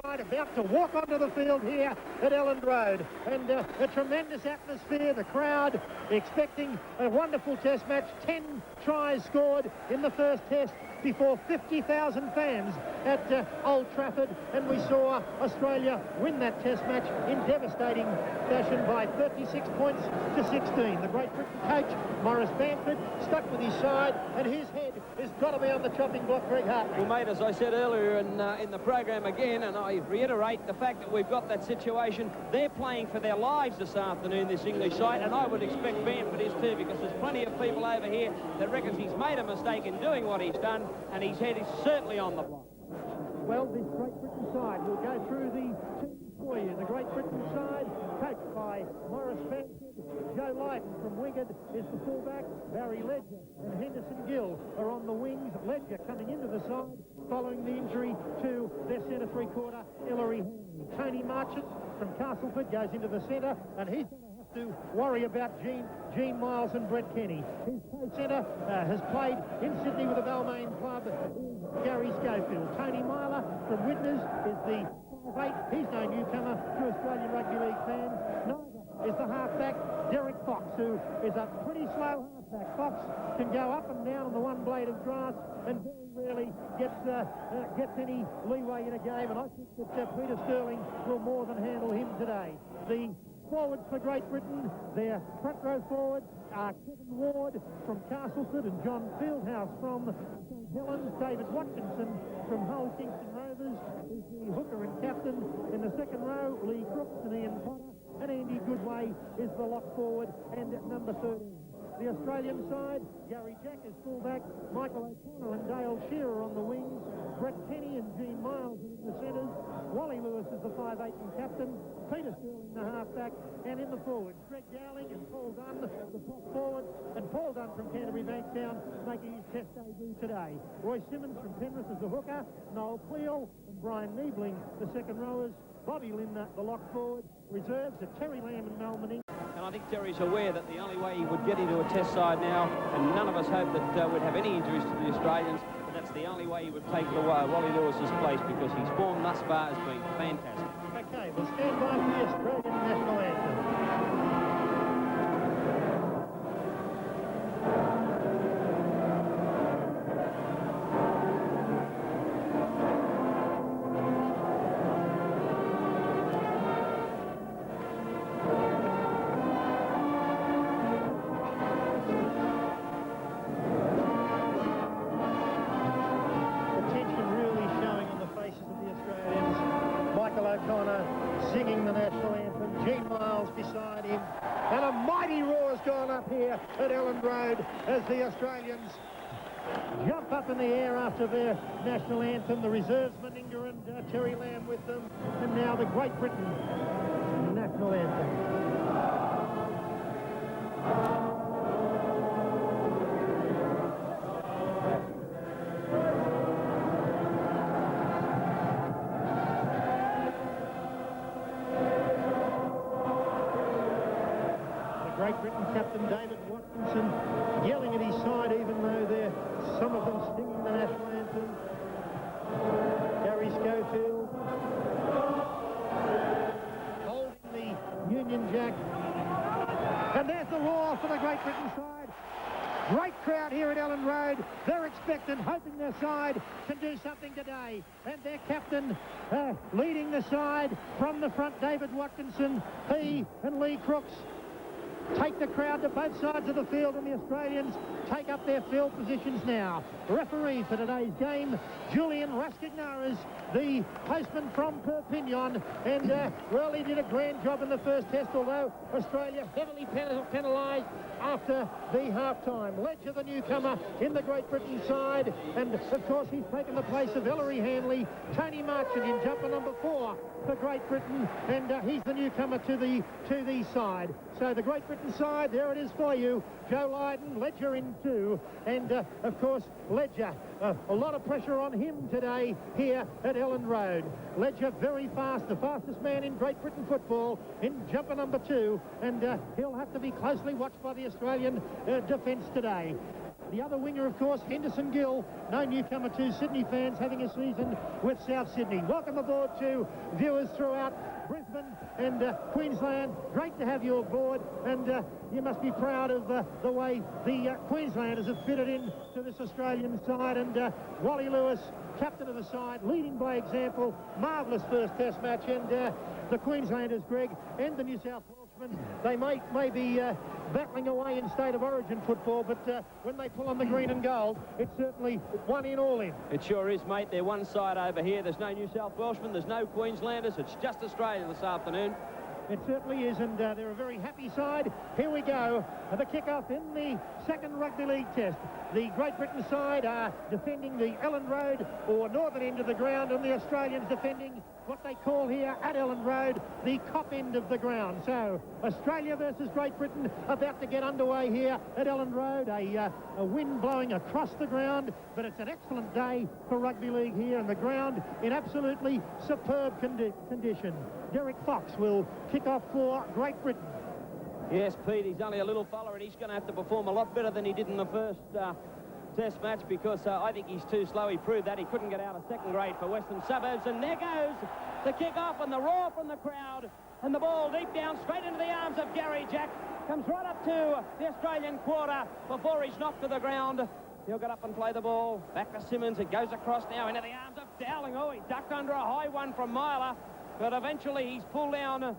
About to walk onto the field here at Elland Road, and a tremendous atmosphere. The crowd expecting a wonderful test match. 10 tries scored in the first test before 50,000 fans at Old Trafford, and we saw Australia win that test match in devastating fashion by 36 points to 16. The Great Britain coach, Maurice Bamford, stuck with his side, and his head has got to be on the chopping block, Greg Hartley. Well, mate, as I said earlier in the program again, and I reiterate the fact that we've got that situation, they're playing for their lives this afternoon, this English side, and I would expect Bamford is too, because there's plenty of people over here that reckons he's made a mistake in doing what he's done, and his head is certainly on the block. Well, this Great Britain side will go through the teams for you. The Great Britain side, coached by Maurice Bamford. Joe Lydon from Wigan is the fullback. Barry Ledger and Henderson Gill are on the wings. Ledger coming into the side following the injury to their centre three-quarter, Ellery Hanley. Tony Marchant from Castleford goes into the centre, and he's going to have to worry about Gene Miles and Brett Kenny. His co-centre has played in Sydney with the Balmain club, Gary Schofield. Tony Myler from Widnes is the 5'8". He's no newcomer to Australian Rugby League fans. Neither is the halfback, Derek Fox, who is a pretty slow halfback. Fox can go up and down on the one blade of grass and very rarely gets any leeway in a game, and I think that Peter Sterling will more than handle him today. The forwards for Great Britain, their front row forwards are Kevin Ward from Castleford and John Fieldhouse from St Helens. David Watkinson from Hull Kingston Rovers is the hooker and captain. In the second row, Lee Crooks and Ian Potter, and Andy Goodway is the lock forward and number 13. The Australian side, Gary Jack is fullback, Michael O'Connor and Dale Shearer on the wings, Brett Kenny and Gene Miles are in the centres, Wally Lewis is the 5'8" and captain, Peter Sterling the halfback, and in the forwards, Greg Dowling and Paul Dunn, the top forwards, and Paul Dunn from Canterbury Bankstown making his test debut today. Roy Simmons from Penrith is the hooker, Noel Cleal and Brian Niebling the second rowers, Bobby Limner the lock forward, reserves are Terry Lamb and Mel Manning. And I think Terry's aware that the only way he would get into a test side now, and none of us hope that we'd have any injuries to the Australians, but that's the only way he would take Wally Lewis's place, because his form thus far has been fantastic. Okay, we'll stand by for the Australian national anthem. O'Connor singing the national anthem, Gene Miles beside him, and a mighty roar has gone up here at Elland Road as the Australians jump up in the air after their national anthem. The reserves, Meninga and Terry Lamb with them, and now the Great Britain national anthem. Great Britain captain David Watkinson yelling at his side, even though some of them singing the national anthem. Gary Schofield holding the Union Jack. And there's the roar for the Great Britain side. Great crowd here at Elland Road. They're expectant, hoping their side can do something today. And their captain leading the side from the front, David Watkinson. He and Lee Crooks take the crowd to both sides of the field, and the Australians take up their field positions now. Referee for today's game, Julian Raskignaras, the postman from Perpignan, and well, he did a grand job in the first test, although Australia heavily penalised after the half-time. Ledger, the newcomer in the Great Britain side, and of course he's taken the place of Ellery Hanley. Tony Marchant in jumper number 4 for Great Britain, and he's the newcomer to the side. So the Great Britain side, there it is for you. Joe Lydon, Ledger in 2, and of course Ledger, a lot of pressure on him today here at Elland Road. Ledger very fast, the fastest man in Great Britain football in jumper number 2, and he'll have to be closely watched by the Australian defence today. The other winger, of course, Henderson Gill, no newcomer to Sydney fans, having a season with South Sydney. Welcome aboard to viewers throughout Brisbane and Queensland. Great to have you aboard, and you must be proud of the way the Queenslanders have fitted in to this Australian side. And Wally Lewis, captain of the side, leading by example. Marvellous first test match, and the Queenslanders, Greg, and the New South Welshmen, they may be battling away in state of origin football, but when they pull on the green and gold, it's certainly one in, all in. It sure is, mate. They're one side over here. There's no New South Welshmen, there's no Queenslanders. It's just Australia this afternoon. It certainly is, and they're a very happy side. Here we go, the kick-off in the second Rugby League test. The Great Britain side are defending the Ellen Road or northern end of the ground, and the Australians defending what they call here at Ellen Road the cop end of the ground. So Australia versus Great Britain about to get underway here at Ellen Road. A wind blowing across the ground, but it's an excellent day for Rugby League here, and the ground in absolutely superb condition. Derek Fox will kick off for Great Britain. Yes, Pete, he's only a little fella, and he's going to have to perform a lot better than he did in the first test match, because I think he's too slow. He proved that. He couldn't get out of second grade for Western Suburbs, and there goes the kick-off and the roar from the crowd, and the ball deep down straight into the arms of Gary Jack. Comes right up to the Australian quarter before he's knocked to the ground. He'll get up and play the ball. Back to Simmons. It goes across now into the arms of Dowling. Oh, he ducked under a high one from Myler, but eventually he's pulled down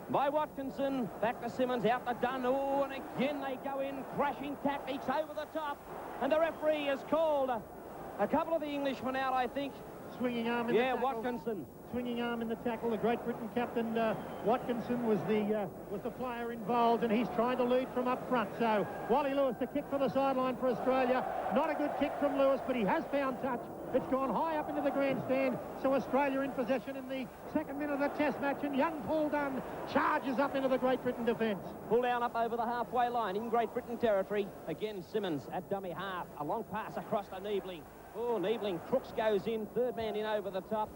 by Watkinson. Back to Simmons, out to Dunn. Oh, and again they go in, crashing tactics over the top. And the referee has called a couple of the Englishmen out, I think. Swinging arm in the tackle. Watkinson. Swinging arm in the tackle. The Great Britain captain, Watkinson, was the player involved, and he's trying to lead from up front. So Wally Lewis, the kick for the sideline for Australia. Not a good kick from Lewis, but he has found touch. It's gone high up into the grandstand, so Australia in possession in the second minute of the test match, and young Paul Dunn charges up into the Great Britain defence. Pull down up over the halfway line in Great Britain territory. Again, Simmons at dummy half. A long pass across to Niebling. Oh, Niebling. Crooks goes in. Third man in over the top.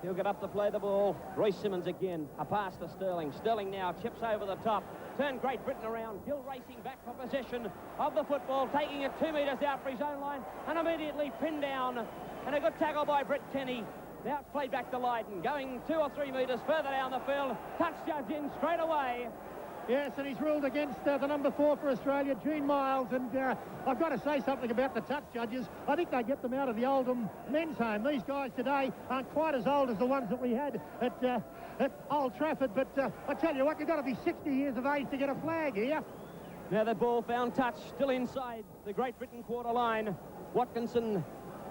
He'll get up to play the ball. Royce Simmons again. A pass to Sterling. Sterling now chips over the top. Turn Great Britain around. Gill racing back for possession of the football, taking it 2 metres out for his own line, and immediately pinned down. And a good tackle by Brett Kenny. Now it's played back to Lydon, going 2 or 3 metres further down the field. Touch judge in straight away. Yes, and he's ruled against the number 4 for Australia, Gene Miles, and I've got to say something about the touch judges. I think they get them out of the Oldham men's home. These guys today aren't quite as old as the ones that we had at Old Trafford, but I tell you what, you've got to be 60 years of age to get a flag here. Now the ball found touch, still inside the Great Britain quarter line. Watkinson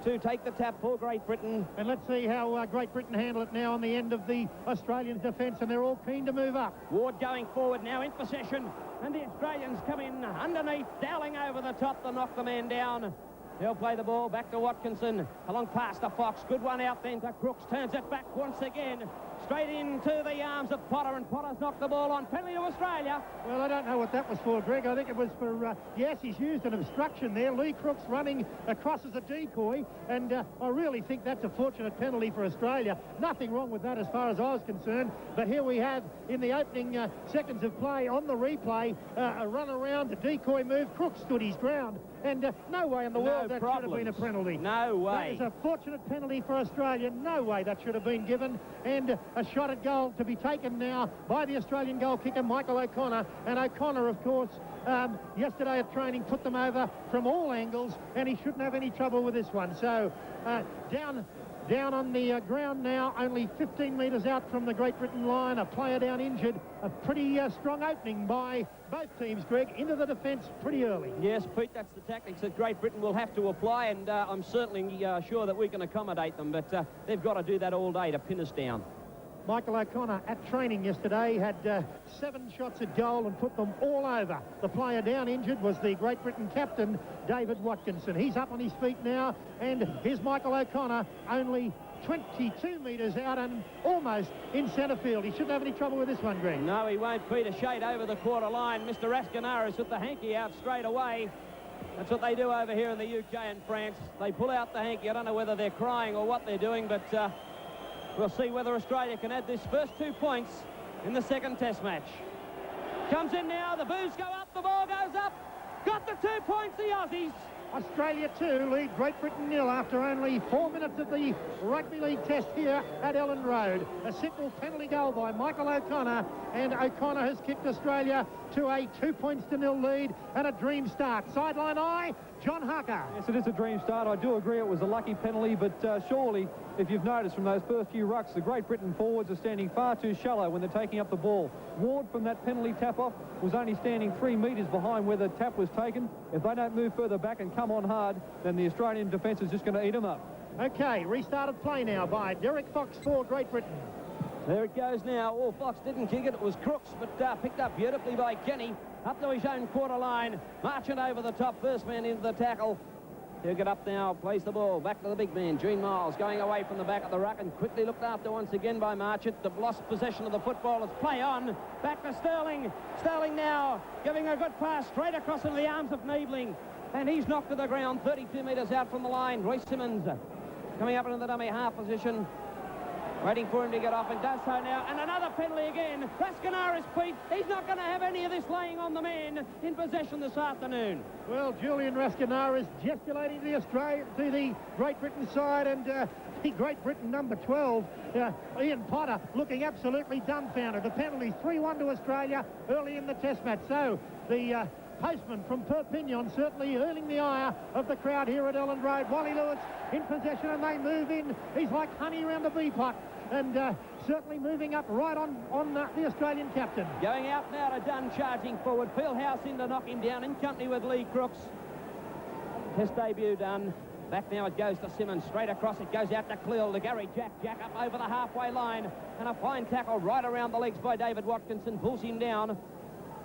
to take the tap for Great Britain. And let's see how Great Britain handle it now on the end of the Australians' defence, and they're all keen to move up. Ward going forward now in possession, and the Australians come in underneath, Dowling over the top to knock the man down. He'll play the ball back to Watkinson, a long pass to Fox, good one out then to Crooks, turns it back once again, straight into the arms of Potter, and Potter's knocked the ball on, penalty to Australia. Well, I don't know what that was for, Greg. I think it was for, yes, he's used an obstruction there. Lee Crooks running across as a decoy, and I really think that's a fortunate penalty for Australia. Nothing wrong with that as far as I was concerned, but here we have, in the opening seconds of play, on the replay, a run around, a decoy move. Crooks stood his ground, and no way in the world that should have been a penalty. No way. That is a fortunate penalty for Australia. No way that should have been given, and a shot at goal to be taken now by the Australian goal kicker, Michael O'Connor. And O'Connor, of course, yesterday at training put them over from all angles, and he shouldn't have any trouble with this one. So down on the ground now, only 15 metres out from the Great Britain line, a player down injured. A pretty strong opening by both teams, Greg, into the defence pretty early. Yes, Pete, that's the tactics that Great Britain will have to apply, and I'm certainly sure that we can accommodate them, but they've got to do that all day to pin us down. Michael O'Connor at training yesterday had 7 shots at goal and put them all over. The player down injured was the Great Britain captain, David Watkinson. He's up on his feet now, and here's Michael O'Connor, only 22 metres out and almost in centre field. He shouldn't have any trouble with this one, Greg. No, he won't. Beat a shade over the quarter line. Mr. Rascanaris put the hanky out straight away. That's what they do over here in the UK and France. They pull out the hanky. I don't know whether they're crying or what they're doing, but we'll see whether Australia can add this first 2 points in the second test match. Comes in now, the boos go up, the ball goes up. Got the 2 points, the Aussies. Australia 2 lead Great Britain 0 after only 4 minutes of the rugby league test here at Ellen Road. A simple penalty goal by Michael O'Connor, and O'Connor has kicked Australia to a 2-0 lead and a dream start. Sideline eye, John Harker. Yes, it is a dream start. I do agree it was a lucky penalty, but surely, if you've noticed from those first few rucks, the Great Britain forwards are standing far too shallow when they're taking up the ball. Ward, from that penalty tap-off, was only standing 3 metres behind where the tap was taken. If they don't move further back and come on hard, then the Australian defence is just going to eat them up. Okay, restarted play now by Derek Fox for Great Britain. There it goes now. Oh, Fox didn't kick it. It was Crooks, but picked up beautifully by Kenny. Up to his own quarter line. Marching over the top. First man into the tackle. He'll get up now, plays the ball back to the big man, Gene Miles, going away from the back of the ruck and quickly looked after once again by Marchant. They've lost possession of the football. It's play on. Back to Sterling. Sterling now giving a good pass straight across into the arms of Niebling. And he's knocked to the ground 32 metres out from the line. Royce Simmons coming up into the dummy half position. Waiting for him to get off, and does so now. And another penalty again. Rascanaris, Pete. He's not going to have any of this laying on the man in possession this afternoon. Well, Julian Rascanaris gesticulating to the Great Britain side, and the Great Britain number 12, Ian Potter, looking absolutely dumbfounded. The penalty's 3-1 to Australia early in the test match. So the postman from Perpignan certainly earning the ire of the crowd here at Ellen Road. Wally Lewis in possession, and they move in. He's like honey around a bee pot. And certainly moving up right on the Australian captain. Going out now to Dunn, charging forward. Fieldhouse in to knock him down in company with Lee Crooks. Test debut done. Back now it goes to Simmons. Straight across it goes out to Cleal, to Gary Jack. Jack up over the halfway line. And a fine tackle right around the legs by David Watkinson. Pulls him down.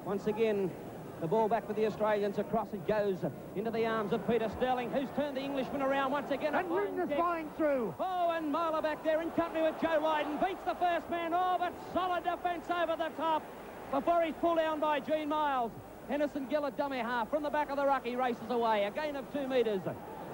Once again, the ball back with the Australians. Across it goes into the arms of Peter Sterling, who's turned the Englishman around once again. And Ringner's flying through. Oh, and Marler back there in company with Joe Lydon. Beats the first man. Oh, but solid defence over the top before he's pulled down by Gene Miles. Henderson Gillett, dummy half. From the back of the ruck, he races away. A gain of 2 metres.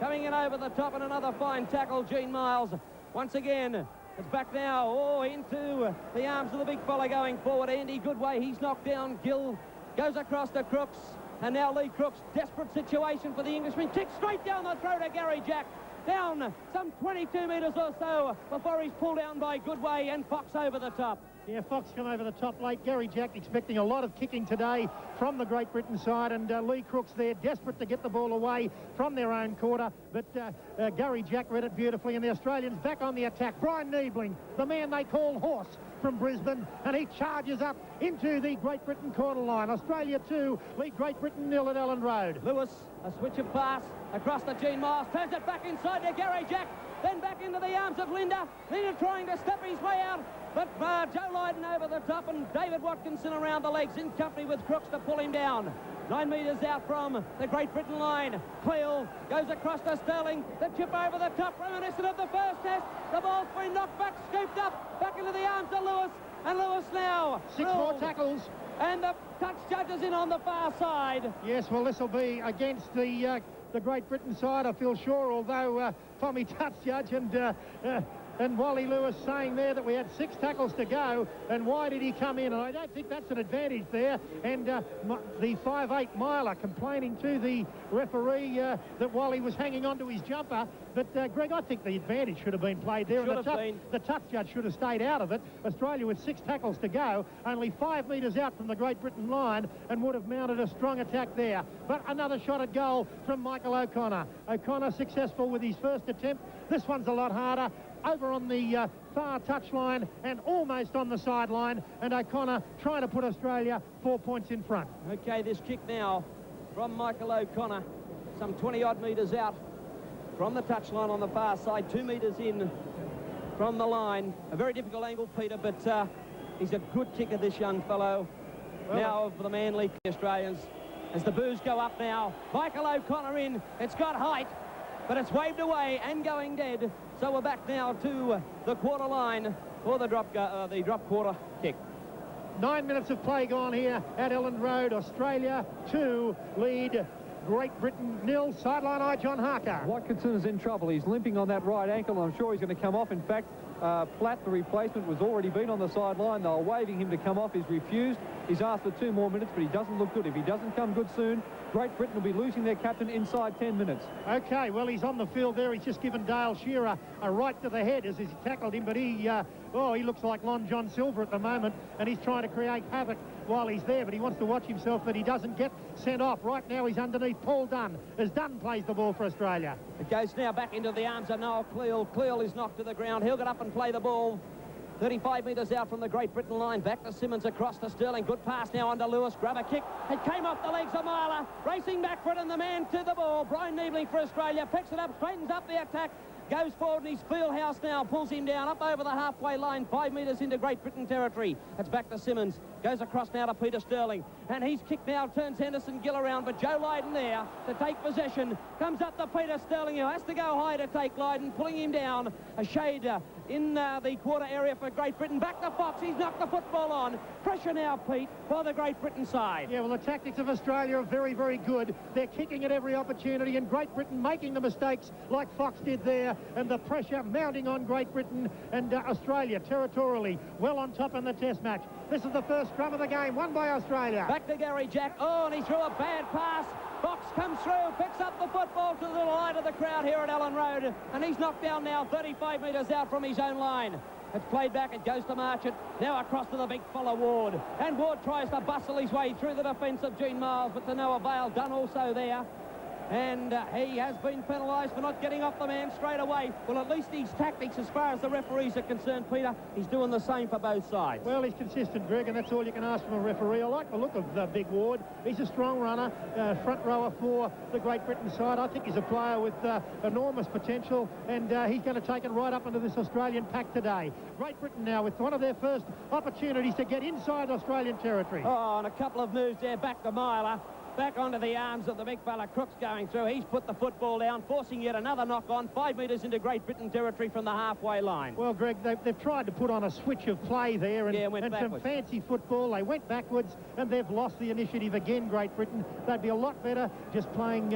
Coming in over the top, and another fine tackle, Gene Miles. Once again, it's back now. Oh, into the arms of the big fella going forward. Andy Goodway, he's knocked down. Gill goes across to Crooks, and now Lee Crooks, desperate situation for the Englishman, kicks straight down the throat of Gary Jack, down some 22 metres or so before he's pulled down by Goodway, and Fox over the top. Yeah, Fox come over the top late. Gary Jack expecting a lot of kicking today from the Great Britain side, and Lee Crooks there desperate to get the ball away from their own quarter, but Gary Jack read it beautifully, and the Australians back on the attack. Brian Niebling, the man they call Horse from Brisbane, and he charges up into the Great Britain corner line. Australia 2 lead Great Britain 0 at Ellen Road. Lewis, a switch of pass across to Gene Miles, turns it back inside to Gary Jack, then back into the arms of Linda. Linda trying to step his way out, but Joe Lydon over the top, and David Watkinson around the legs in company with Crooks to pull him down. 9 metres out from the Great Britain line. Cleal goes across to Sterling. The chip over the top, reminiscent of the first test. The ball's been knocked back, scooped up, back into the arms of Lewis. And Lewis now. 6 more tackles. And the touch judges in on the far side. Yes, well, this will be against the Great Britain side, I feel sure, although Tommy touch judge and Wally Lewis saying there that we had 6 tackles to go, and why did he come in? And I don't think that's an advantage there. And the 5'8" Myler complaining to the referee that Wally was hanging on to his jumper. But, Greg, I think the advantage should have been played there. The touch judge should have stayed out of it. Australia with 6 tackles to go, only 5 metres out from the Great Britain line, and would have mounted a strong attack there. But another shot at goal from Michael O'Connor. O'Connor successful with his first attempt. This one's a lot harder. Over on the far touchline and almost on the sideline, and O'Connor trying to put Australia 4 points in front. Okay, this kick now from Michael O'Connor, some 20-odd metres out from the touchline on the far side, 2 metres in from the line. A very difficult angle, Peter, but he's a good kicker, this young fellow. Well, now of the Manly Australians. As the boos go up now, Michael O'Connor in. It's got height, but it's waved away and going dead. So we're back now to the quarter line for the drop quarter kick. 9 minutes of play gone here at Ellen Road. Australia 2 lead Great Britain 0. Sideline eye, John Harker. Watkinson is in trouble. He's limping on that right ankle. I'm sure he's going to come off. In fact, Platt, the replacement, was already been on the sideline. They were waving him to come off. He's refused. He's asked for 2 more minutes, but he doesn't look good. If he doesn't come good soon, Great Britain will be losing their captain inside 10 minutes. Okay, well, he's on the field there. He's just given Dale Shearer a right to the head as he tackled him, but he looks like Lon John Silver at the moment, and he's trying to create havoc while he's there, but he wants to watch himself that he doesn't get sent off. Right now, he's underneath Paul Dunn, as Dunn plays the ball for Australia. It goes now back into the arms of Noel Cleal. Cleal is knocked to the ground. He'll get up and play the ball. 35 metres out from the Great Britain line. Back to Simmons, across to Sterling. Good pass now on to Lewis. Grab a kick. It came off the legs of Myler. Racing back for it, and the man to the ball. Brian Niebling for Australia. Picks it up, straightens up the attack. Goes forward, and his field house now pulls him down up over the halfway line, 5 metres into Great Britain territory. It's back to Simmons. Goes across now to Peter Sterling. And he's kicked now, turns Henderson Gill around, but Joe Lydon there to take possession. Comes up to Peter Sterling, who has to go high to take Lydon, pulling him down. A shade in the quarter area for Great Britain. Back to Fox. He's knocked the football on. Pressure now, Pete, for the Great Britain side. Yeah, well, the tactics of Australia are very, very good. They're kicking at every opportunity, and Great Britain making the mistakes like Fox did there, and the pressure mounting on Great Britain, and Australia territorially well on top in the test match. This is the first scrum of the game, won by Australia. Back to Gary Jack. Oh, and he threw a bad pass. Fox comes through, picks up the football to the delight of the crowd here at Allen Road, and he's knocked down now 35 metres out from his own line. It's played back, it goes to Marchant. Now across to the big fella, Ward. And Ward tries to bustle his way through the defence of Gene Miles, but to no avail. Dunn also there. And he has been penalised for not getting off the man straight away. Well, at least his tactics, as far as the referees are concerned, Peter, he's doing the same for both sides. Well, he's consistent, Greg, and that's all you can ask from a referee. I like the look of Big Ward. He's a strong runner, front rower for the Great Britain side. I think he's a player with enormous potential, and he's going to take it right up into this Australian pack today. Great Britain now with one of their first opportunities to get inside Australian territory. Oh, and a couple of moves there, back to Myler. Back onto the arms of the big fella. Crooks going through. He's put the football down, forcing yet another knock on. 5 metres into Great Britain territory from the halfway line. Well, Greg, they've tried to put on a switch of play there and some fancy football. They went backwards, and they've lost the initiative again, Great Britain. They'd be a lot better just playing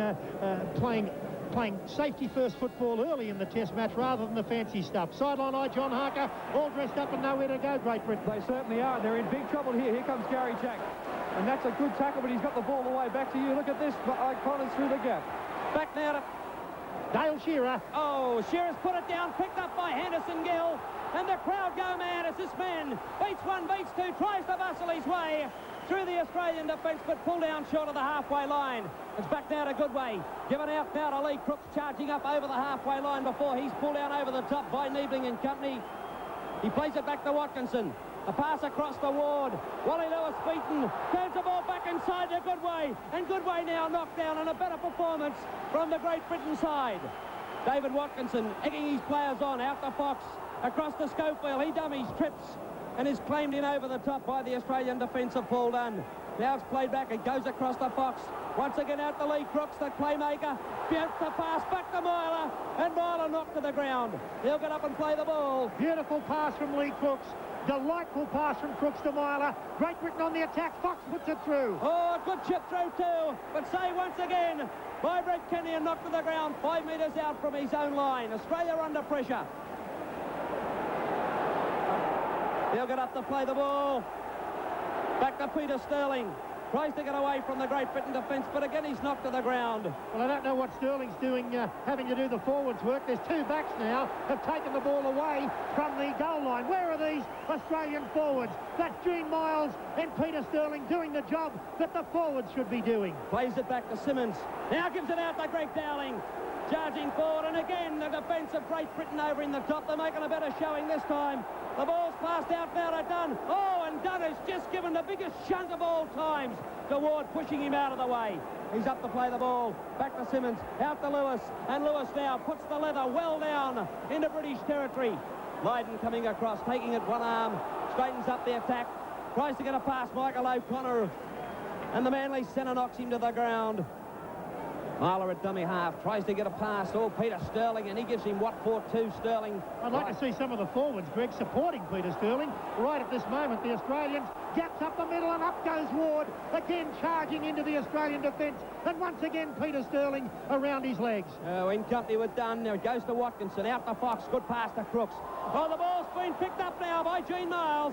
safety-first football early in the test match rather than the fancy stuff. Sideline eye, John Harker, all dressed up and nowhere to go, Great Britain. They certainly are. They're in big trouble here. Here comes Gary Jack. And that's a good tackle, but he's got the ball away. Back to you. Look at this. Connors through the gap. Back now to Dale Shearer. Oh, Shearer's put it down, picked up by Henderson Gill. And the crowd go mad as this man beats one, beats two, tries to bustle his way through the Australian defence, but pulled down short of the halfway line. It's back now to Goodway. Given out now to Lee Crooks, charging up over the halfway line before he's pulled down over the top by Niebling and company. He plays it back to Watkinson. A pass across the Ward. Wally Lewis beaten. Turns the ball back inside to Goodway. And Goodway now knocked down, and a better performance from the Great Britain side. David Watkinson egging his players on. Out to Fox. Across to Schofield. He dummies, trips, and is claimed in over the top by the Australian defence of Paul Dunn. Now it's played back. It goes across to Fox. Once again out to Lee Crooks, the playmaker. Gets the pass back to Myler. And Myler knocked to the ground. He'll get up and play the ball. Beautiful pass from Lee Crooks. Delightful pass from Crooks to Myler. Great Britain on the attack. Fox puts it through. Oh, good chip through too. But say once again by Brett Kenny and knocked to the ground 5 metres out from his own line. Australia under pressure. He'll get up to play the ball. Back to Peter Sterling. Tries to get away from the Great Britain defence, but again he's knocked to the ground. Well, I don't know what Sterling's doing, having to do the forwards work. There's two backs now, have taken the ball away from the goal line. Where are these Australian forwards? That's Gene Miles and Peter Sterling doing the job that the forwards should be doing. Plays it back to Simmons. Now gives it out to Greg Dowling. Charging forward, and again the defence of Great Britain over in the top. They're making a better showing this time. The ball's passed out now to Dunn. Oh, and Dunn has just given the biggest shunt of all times to Ward, pushing him out of the way. He's up to play the ball. Back to Simmons. Out to Lewis. And Lewis now puts the leather well down into British territory. Lydon coming across, taking it one arm. Straightens up the attack. Tries to get a pass, Michael O'Connor. And the Manly centre knocks him to the ground. Myler at dummy half, tries to get a pass. Oh, Peter Sterling, and he gives him what for two, Sterling. I'd like to see some of the forwards, Greg, supporting Peter Sterling. Right at this moment, the Australians gaps up the middle and up goes Ward, again charging into the Australian defence. And once again, Peter Sterling around his legs. Oh, in company with Dunn. Now it goes to Watkinson, out to Fox, good pass to Crooks. Oh, the ball's been picked up now by Gene Miles.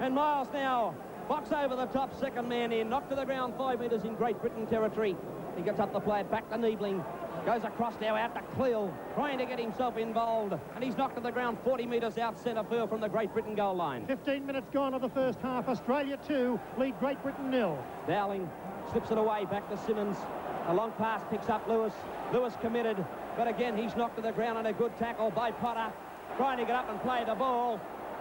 And Miles now, Fox over the top, second man in, knocked to the ground 5 metres in Great Britain territory. He gets up the play, back to Niebling. Goes across now out to Cleel, trying to get himself involved. And he's knocked to the ground 40 metres out centre field from the Great Britain goal line. 15 minutes gone of the first half. Australia 2, lead Great Britain 0. Dowling slips it away, back to Simmons. A long pass picks up Lewis. Lewis committed, but again he's knocked to the ground and a good tackle by Potter. Trying to get up and play the ball.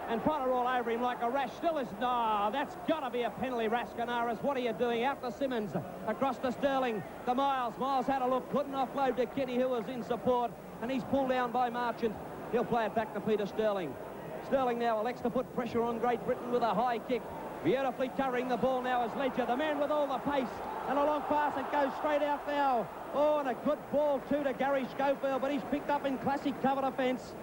And Potter all over him like a rash. Still is... No, that's got to be a penalty, Raskinaris. What are you doing? Out to Simmons. Across to Sterling. To Miles. Miles had a look. Couldn't offload to Kenny, who was in support. And he's pulled down by Marchant. He'll play it back to Peter Sterling. Sterling now elects to put pressure on Great Britain with a high kick. Beautifully covering the ball now is Ledger. The man with all the pace. And a long pass. It goes straight out now. Oh, and a good ball too to Gary Schofield. But he's picked up in classic cover defence.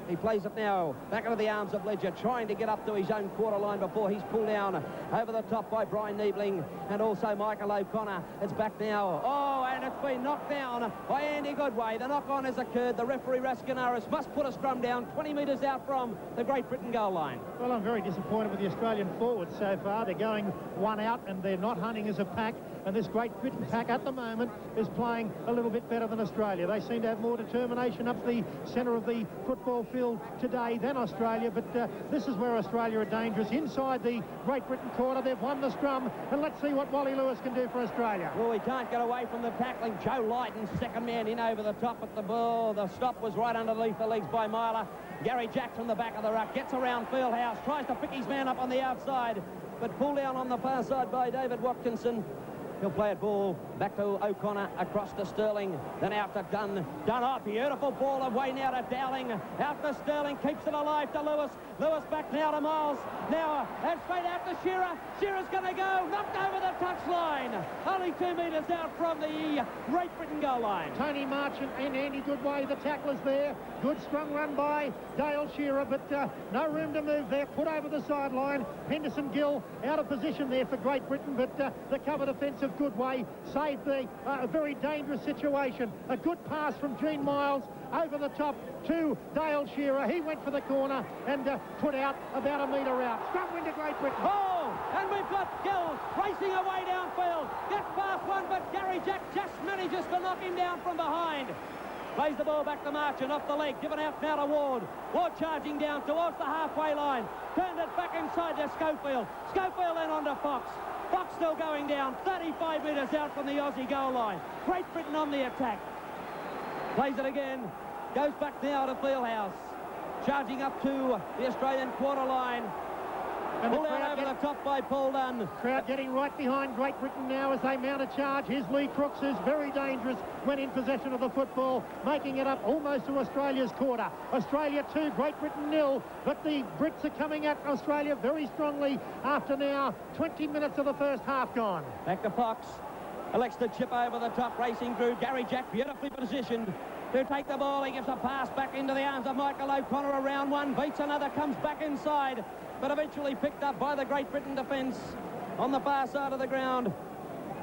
He plays it now back into the arms of Ledger, trying to get up to his own quarter line before he's pulled down over the top by Brian Niebling and also Michael O'Connor. It's back now. Oh, and it's been knocked down by Andy Goodway. The knock-on has occurred. The referee, Raskinaris, must put a scrum down 20 metres out from the Great Britain goal line. Well, I'm very disappointed with the Australian forwards so far. They're going one out and they're not hunting as a pack. And this Great Britain pack at the moment is playing a little bit better than Australia. They seem to have more determination up the centre of the football field today than Australia, but this is where Australia are dangerous. Inside the Great Britain quarter, they've won the scrum, and let's see what Wally Lewis can do for Australia. Well, he can't get away from the tackling. Joe Lighton, second man in over the top at the ball. The stop was right underneath the legs by Myler. Gary Jack from the back of the ruck gets around Fieldhouse, tries to pick his man up on the outside, but pulled down on the far side by David Watkinson. He'll play it ball back to O'Connor, across to Sterling, then out to Dunn. Dunn, oh, beautiful ball away now to Dowling. Out to Sterling, keeps it alive to Lewis. Lewis back now to Miles. Now, and straight out to Shearer. Shearer's going to go, knocked over the touchline. Only 2 metres out from the Great Britain goal line. Tony Marchant and Andy Goodway, the tacklers there. Good strong run by Dale Shearer, but no room to move there. Put over the sideline. Henderson Gill out of position there for Great Britain, but the cover defence of Goodway saved the very dangerous situation. A good pass from Gene Miles over the top to Dale Shearer. He went for the corner and put out about a metre out. Scrum into Great Britain. Oh, and we've got Gill racing away downfield. Gets past one, but Gary Jack just manages to knock him down from behind. Plays the ball back to Marchant off the leg, given out now to Ward. Ward charging down towards the halfway line. Turned it back inside to Schofield. Schofield then on to Fox. Fox still going down, 35 metres out from the Aussie goal line. Great Britain on the attack. Plays it again. Goes back now to Fieldhouse. Charging up to the Australian quarter line. And pulled out over the top by Paul Dunn. Crowd getting right behind Great Britain now as they mount a charge. Here's Lee Crooks, who's very dangerous when in possession of the football, making it up almost to Australia's quarter. Australia 2, Great Britain 0, but the Brits are coming at Australia very strongly after now 20 minutes of the first half gone. Back to Fox. Elects to chip over the top, racing through. Gary Jack beautifully positioned to take the ball. He gives a pass back into the arms of Michael O'Connor. Around one, beats another, comes back inside, but eventually picked up by the Great Britain defence on the far side of the ground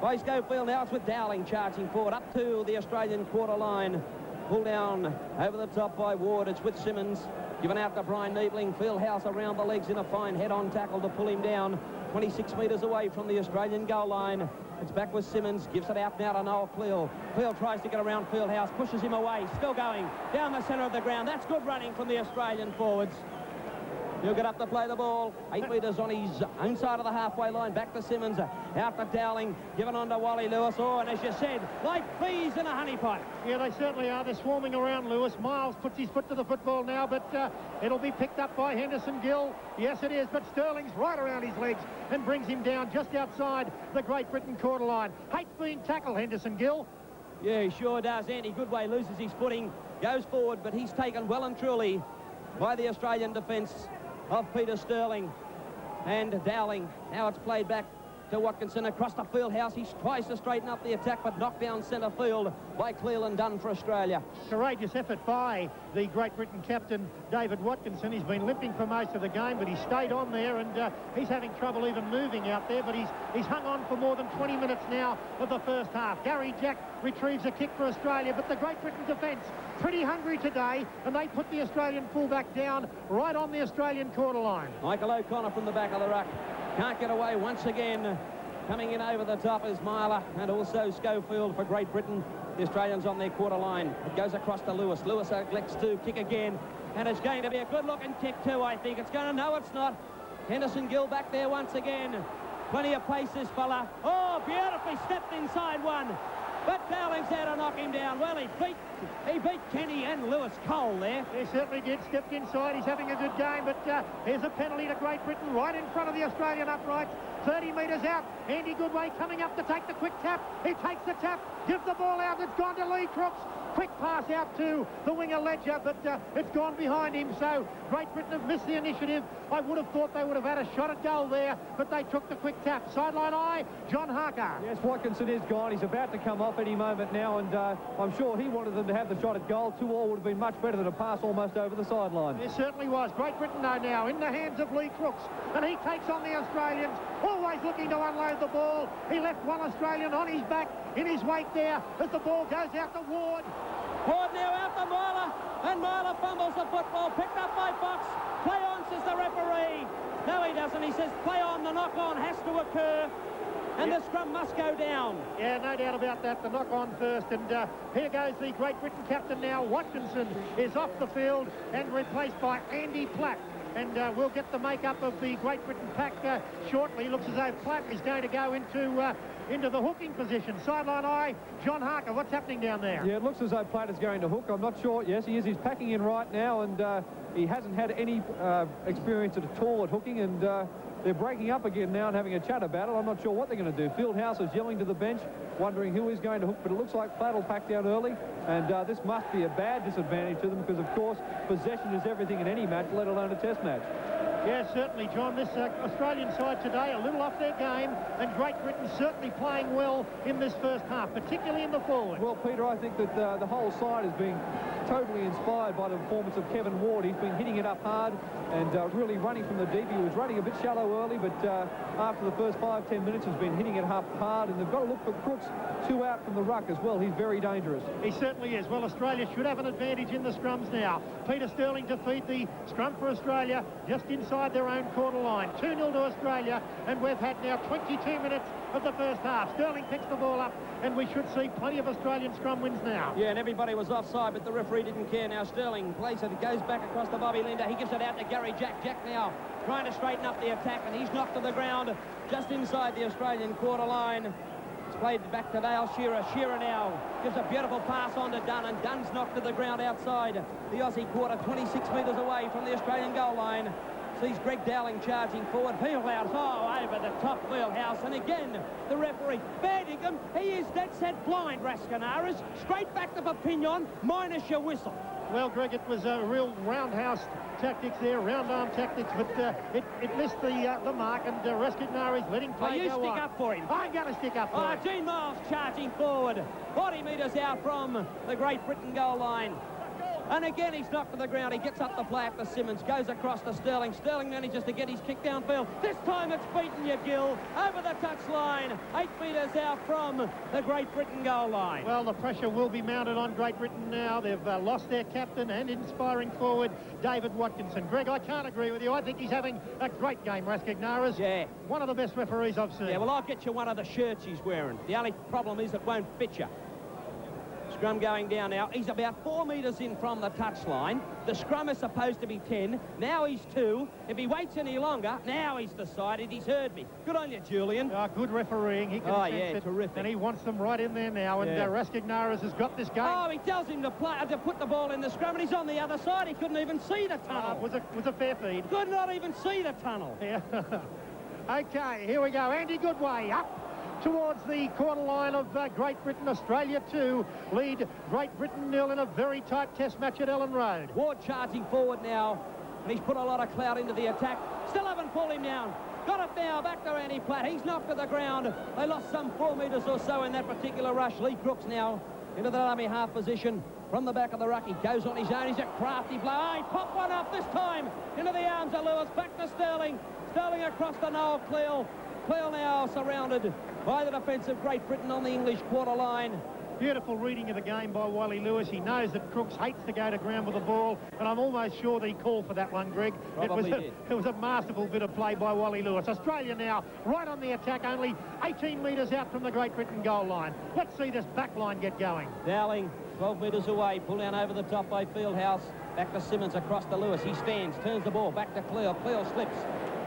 by Schofield. Now it's with Dowling charging forward up to the Australian quarter line. Pulled down over the top by Ward. It's with Simmons. Given out to Brian Niebling. Fieldhouse around the legs in a fine head-on tackle to pull him down. 26 metres away from the Australian goal line. It's back with Simmons. Gives it out now to Noel Cleel. Cleel tries to get around Fieldhouse. Pushes him away. Still going down the centre of the ground. That's good running from the Australian forwards. He'll get up to play the ball. 8 metres on his own side of the halfway line. Back to Simmons. Out to Dowling. Given on to Wally Lewis. Oh, and as you said, like bees in a honeypot. Yeah, they certainly are. They're swarming around Lewis. Miles puts his foot to the football now, but it'll be picked up by Henderson Gill. Yes, it is, but Sterling's right around his legs and brings him down just outside the Great Britain quarter line. Hates being tackled, Henderson Gill. Yeah, he sure does. Andy Goodway loses his footing, goes forward, but he's taken well and truly by the Australian defence of Peter Sterling and Dowling. Now it's played back to Watkinson across the field house. He tries to straighten up the attack, but knocked down centre field by Cleland Dunn for Australia. Courageous effort by the Great Britain captain, David Watkinson. He's been limping for most of the game, but he stayed on there, and he's having trouble even moving out there, but he's hung on for more than 20 minutes now of the first half. Gary Jack retrieves a kick for Australia, but the Great Britain defence pretty hungry today, and they put the Australian fullback down right on the Australian quarter line. Michael O'Connor from the back of the ruck. Can't get away once again. Coming in over the top is Myler and also Schofield for Great Britain. The Australians on their quarter line. It goes across to Lewis. Lewis elects to kick again, and it's going to be a good-looking kick too, I think. It's going to... No, it's not. Henderson Gill back there once again. Plenty of pace, this fella. Oh, beautifully stepped inside one. But Dowling's there to knock him down. Well, he beat Kenny and Lewis Cole there. He certainly did. Stepped inside. He's having a good game, but here's a penalty to Great Britain right in front of the Australian uprights. 30 metres out. Andy Goodway coming up to take the quick tap. He takes the tap, gives the ball out. It's gone to Lee Crooks. Quick pass out to the winger Ledger, but it's gone behind him. So Great Britain have missed the initiative. I would have thought they would have had a shot at goal there, but they took the quick tap. Sideline eye, John Harker. Yes, Watkinson is gone. He's about to come off any moment now, and I'm sure he wanted them to have the shot at goal. 2-2 would have been much better than a pass almost over the sideline. It certainly was. Great Britain, though, now in the hands of Lee Crooks, and he takes on the Australians, always looking to unload the ball. He left one Australian on his back, in his wake there, as the ball goes out to Ward. Ward now out to Myler, and Myler fumbles the football, picked up by Fox. Play on, says the referee. No, he doesn't. He says play on. The knock-on has to occur, and the scrum must go down. Yeah, no doubt about that. The knock-on first, and here goes the Great Britain captain now. Watkinson is off the field and replaced by Andy Platt. And we'll get the make-up of the Great Britain pack shortly. Looks as though Platt is going to go into the hooking position. Sideline eye, John Harker. What's happening down there? Yeah, it looks as though Platt is going to hook. I'm not sure. Yes, he is. He's packing in right now, and he hasn't had any experience at all at hooking, and they're breaking up again now and having a chat about it. I'm not sure what they're going to do. Fieldhouse is yelling to the bench, wondering who is going to hook, but it looks like Platt will pack down early, and this must be a bad disadvantage to them because, of course, possession is everything in any match, let alone a test match. Yeah, certainly, John. This Australian side today, a little off their game, and Great Britain certainly playing well in this first half, particularly in the forward. Well, Peter, I think that the whole side is being totally inspired by the performance of Kevin Ward. He's been hitting it up hard and really running from the deep. He was running a bit shallow early, but after the first 5-10 minutes has been hitting it up hard, and they've got to look for Crooks 2 out from the ruck as well. He's very dangerous. He certainly is. Well, Australia should have an advantage in the scrums now. Peter Sterling to feed the scrum for Australia just inside their own quarter line. 2-0 to Australia, and we've had now 22 minutes of the first half. Sterling picks the ball up, and we should see plenty of Australian scrum wins now. Yeah, and everybody was offside, but the referee didn't care. Now Sterling plays it. It goes back across to Bobby Linder. He gives it out to Gary Jack. Jack now trying to straighten up the attack, and he's knocked to the ground just inside the Australian quarter line. It's played back to Dale Shearer. Shearer now gives a beautiful pass on to Dunn, and Dunn's knocked to the ground outside the Aussie quarter, 26 metres away from the Australian goal line. Sees Greg Dowling charging forward. Fieldhouse, over the top, Fieldhouse, and again the referee. Bandingham, he is dead set blind, Rascanaras. Straight back to Papignon, minus your whistle. Well, Greg, it was a real roundhouse tactics there, round arm tactics, but it missed the mark, and Rascanaras letting play you go stick on. up for him. I'm going to stick up for him. Gene Miles charging forward, 40 metres out from the Great Britain goal line. And again, he's knocked to the ground. He gets up the flat to Simmons, goes across to Sterling. Sterling manages to get his kick downfield. This time it's beaten you, Gill, over the touchline, 8 metres out from the Great Britain goal line. Well, the pressure will be mounted on Great Britain now. They've lost their captain and inspiring forward, David Watkinson. Greg, I can't agree with you. I think he's having a great game, Rascanaras. Yeah. One of the best referees I've seen. Yeah, well, I'll get you one of the shirts he's wearing. The only problem is it won't fit you. Scrum going down now. He's about 4 metres in from the touchline. The scrum is supposed to be 10. Now he's 2. If he waits any longer, now he's decided. He's heard me. Good on you, Julian. Good refereeing. He can sense it, terrific. and he wants them right in there now. And Rascanaras has got this game. Oh, he tells him to put the ball in the scrum, and he's on the other side. He couldn't even see the tunnel. Was a fair feed. Could not even see the tunnel. Yeah. Okay, here we go. Andy Goodway up towards the quarter line of Great Britain. Australia 2 lead Great Britain 0 in a very tight test match at Ellen Road. Ward charging forward now, and he's put a lot of clout into the attack. Still haven't pulled him down. Got it now, back to Andy Platt. He's knocked to the ground. They lost some 4 metres or so in that particular rush. Lee Crooks now into the dummy half position. From the back of the ruck, he goes on his own. He's a crafty blow. Oh, he popped one up this time into the arms of Lewis. Back to Sterling. Sterling across the Noel Cleal. Cleal now surrounded by the defence of Great Britain on the English quarter line. Beautiful reading of the game by Wally Lewis. He knows that Crooks hates to go to ground with the ball, and I'm almost sure that he called for that one, Greg. Probably It was a masterful bit of play by Wally Lewis. Australia now right on the attack, only 18 metres out from the Great Britain goal line. Let's see this back line get going. Dowling, 12 metres away, pull down over the top by Fieldhouse. Back to Simmons, across to Lewis. He stands, turns the ball, back to Cleal. Cleal slips,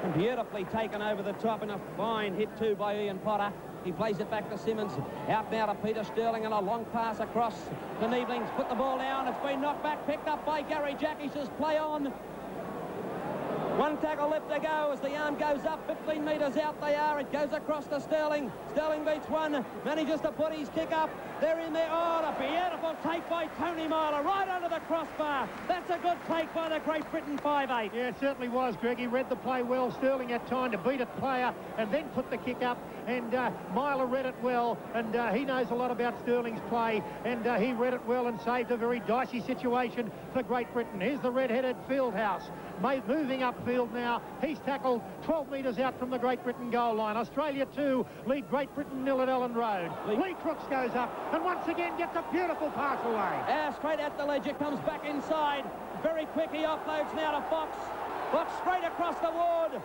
and beautifully taken over the top, and a fine hit too by Ian Potter. He plays it back to Simmons. Out now to Peter Sterling, and a long pass across to Nieblings. Put the ball down. It's been knocked back, picked up by Gary Jack. He says play on. One tackle left to go as the arm goes up. 15 metres out they are. It goes across to Sterling. Sterling beats one. Manages to put his kick up. They're in there. Oh, a beautiful take by Tony Myler right under the crossbar. That's a good take by the Great Britain 5'8". Yeah, it certainly was, Greg. He read the play well. Sterling had time to beat a player and then put the kick up. And Myler read it well. And he knows a lot about Sterling's play. And he read it well and saved a very dicey situation for Great Britain. Here's the red-headed Fieldhouse. Moving upfield now. He's tackled 12 metres out from the Great Britain goal line. Australia 2 lead Great Britain 0 at Ellen Road. Lee Crooks goes up and once again gets a beautiful pass away. Straight at the ledger, comes back inside. Very quick, he offloads now to Fox. Fox straight across the ward.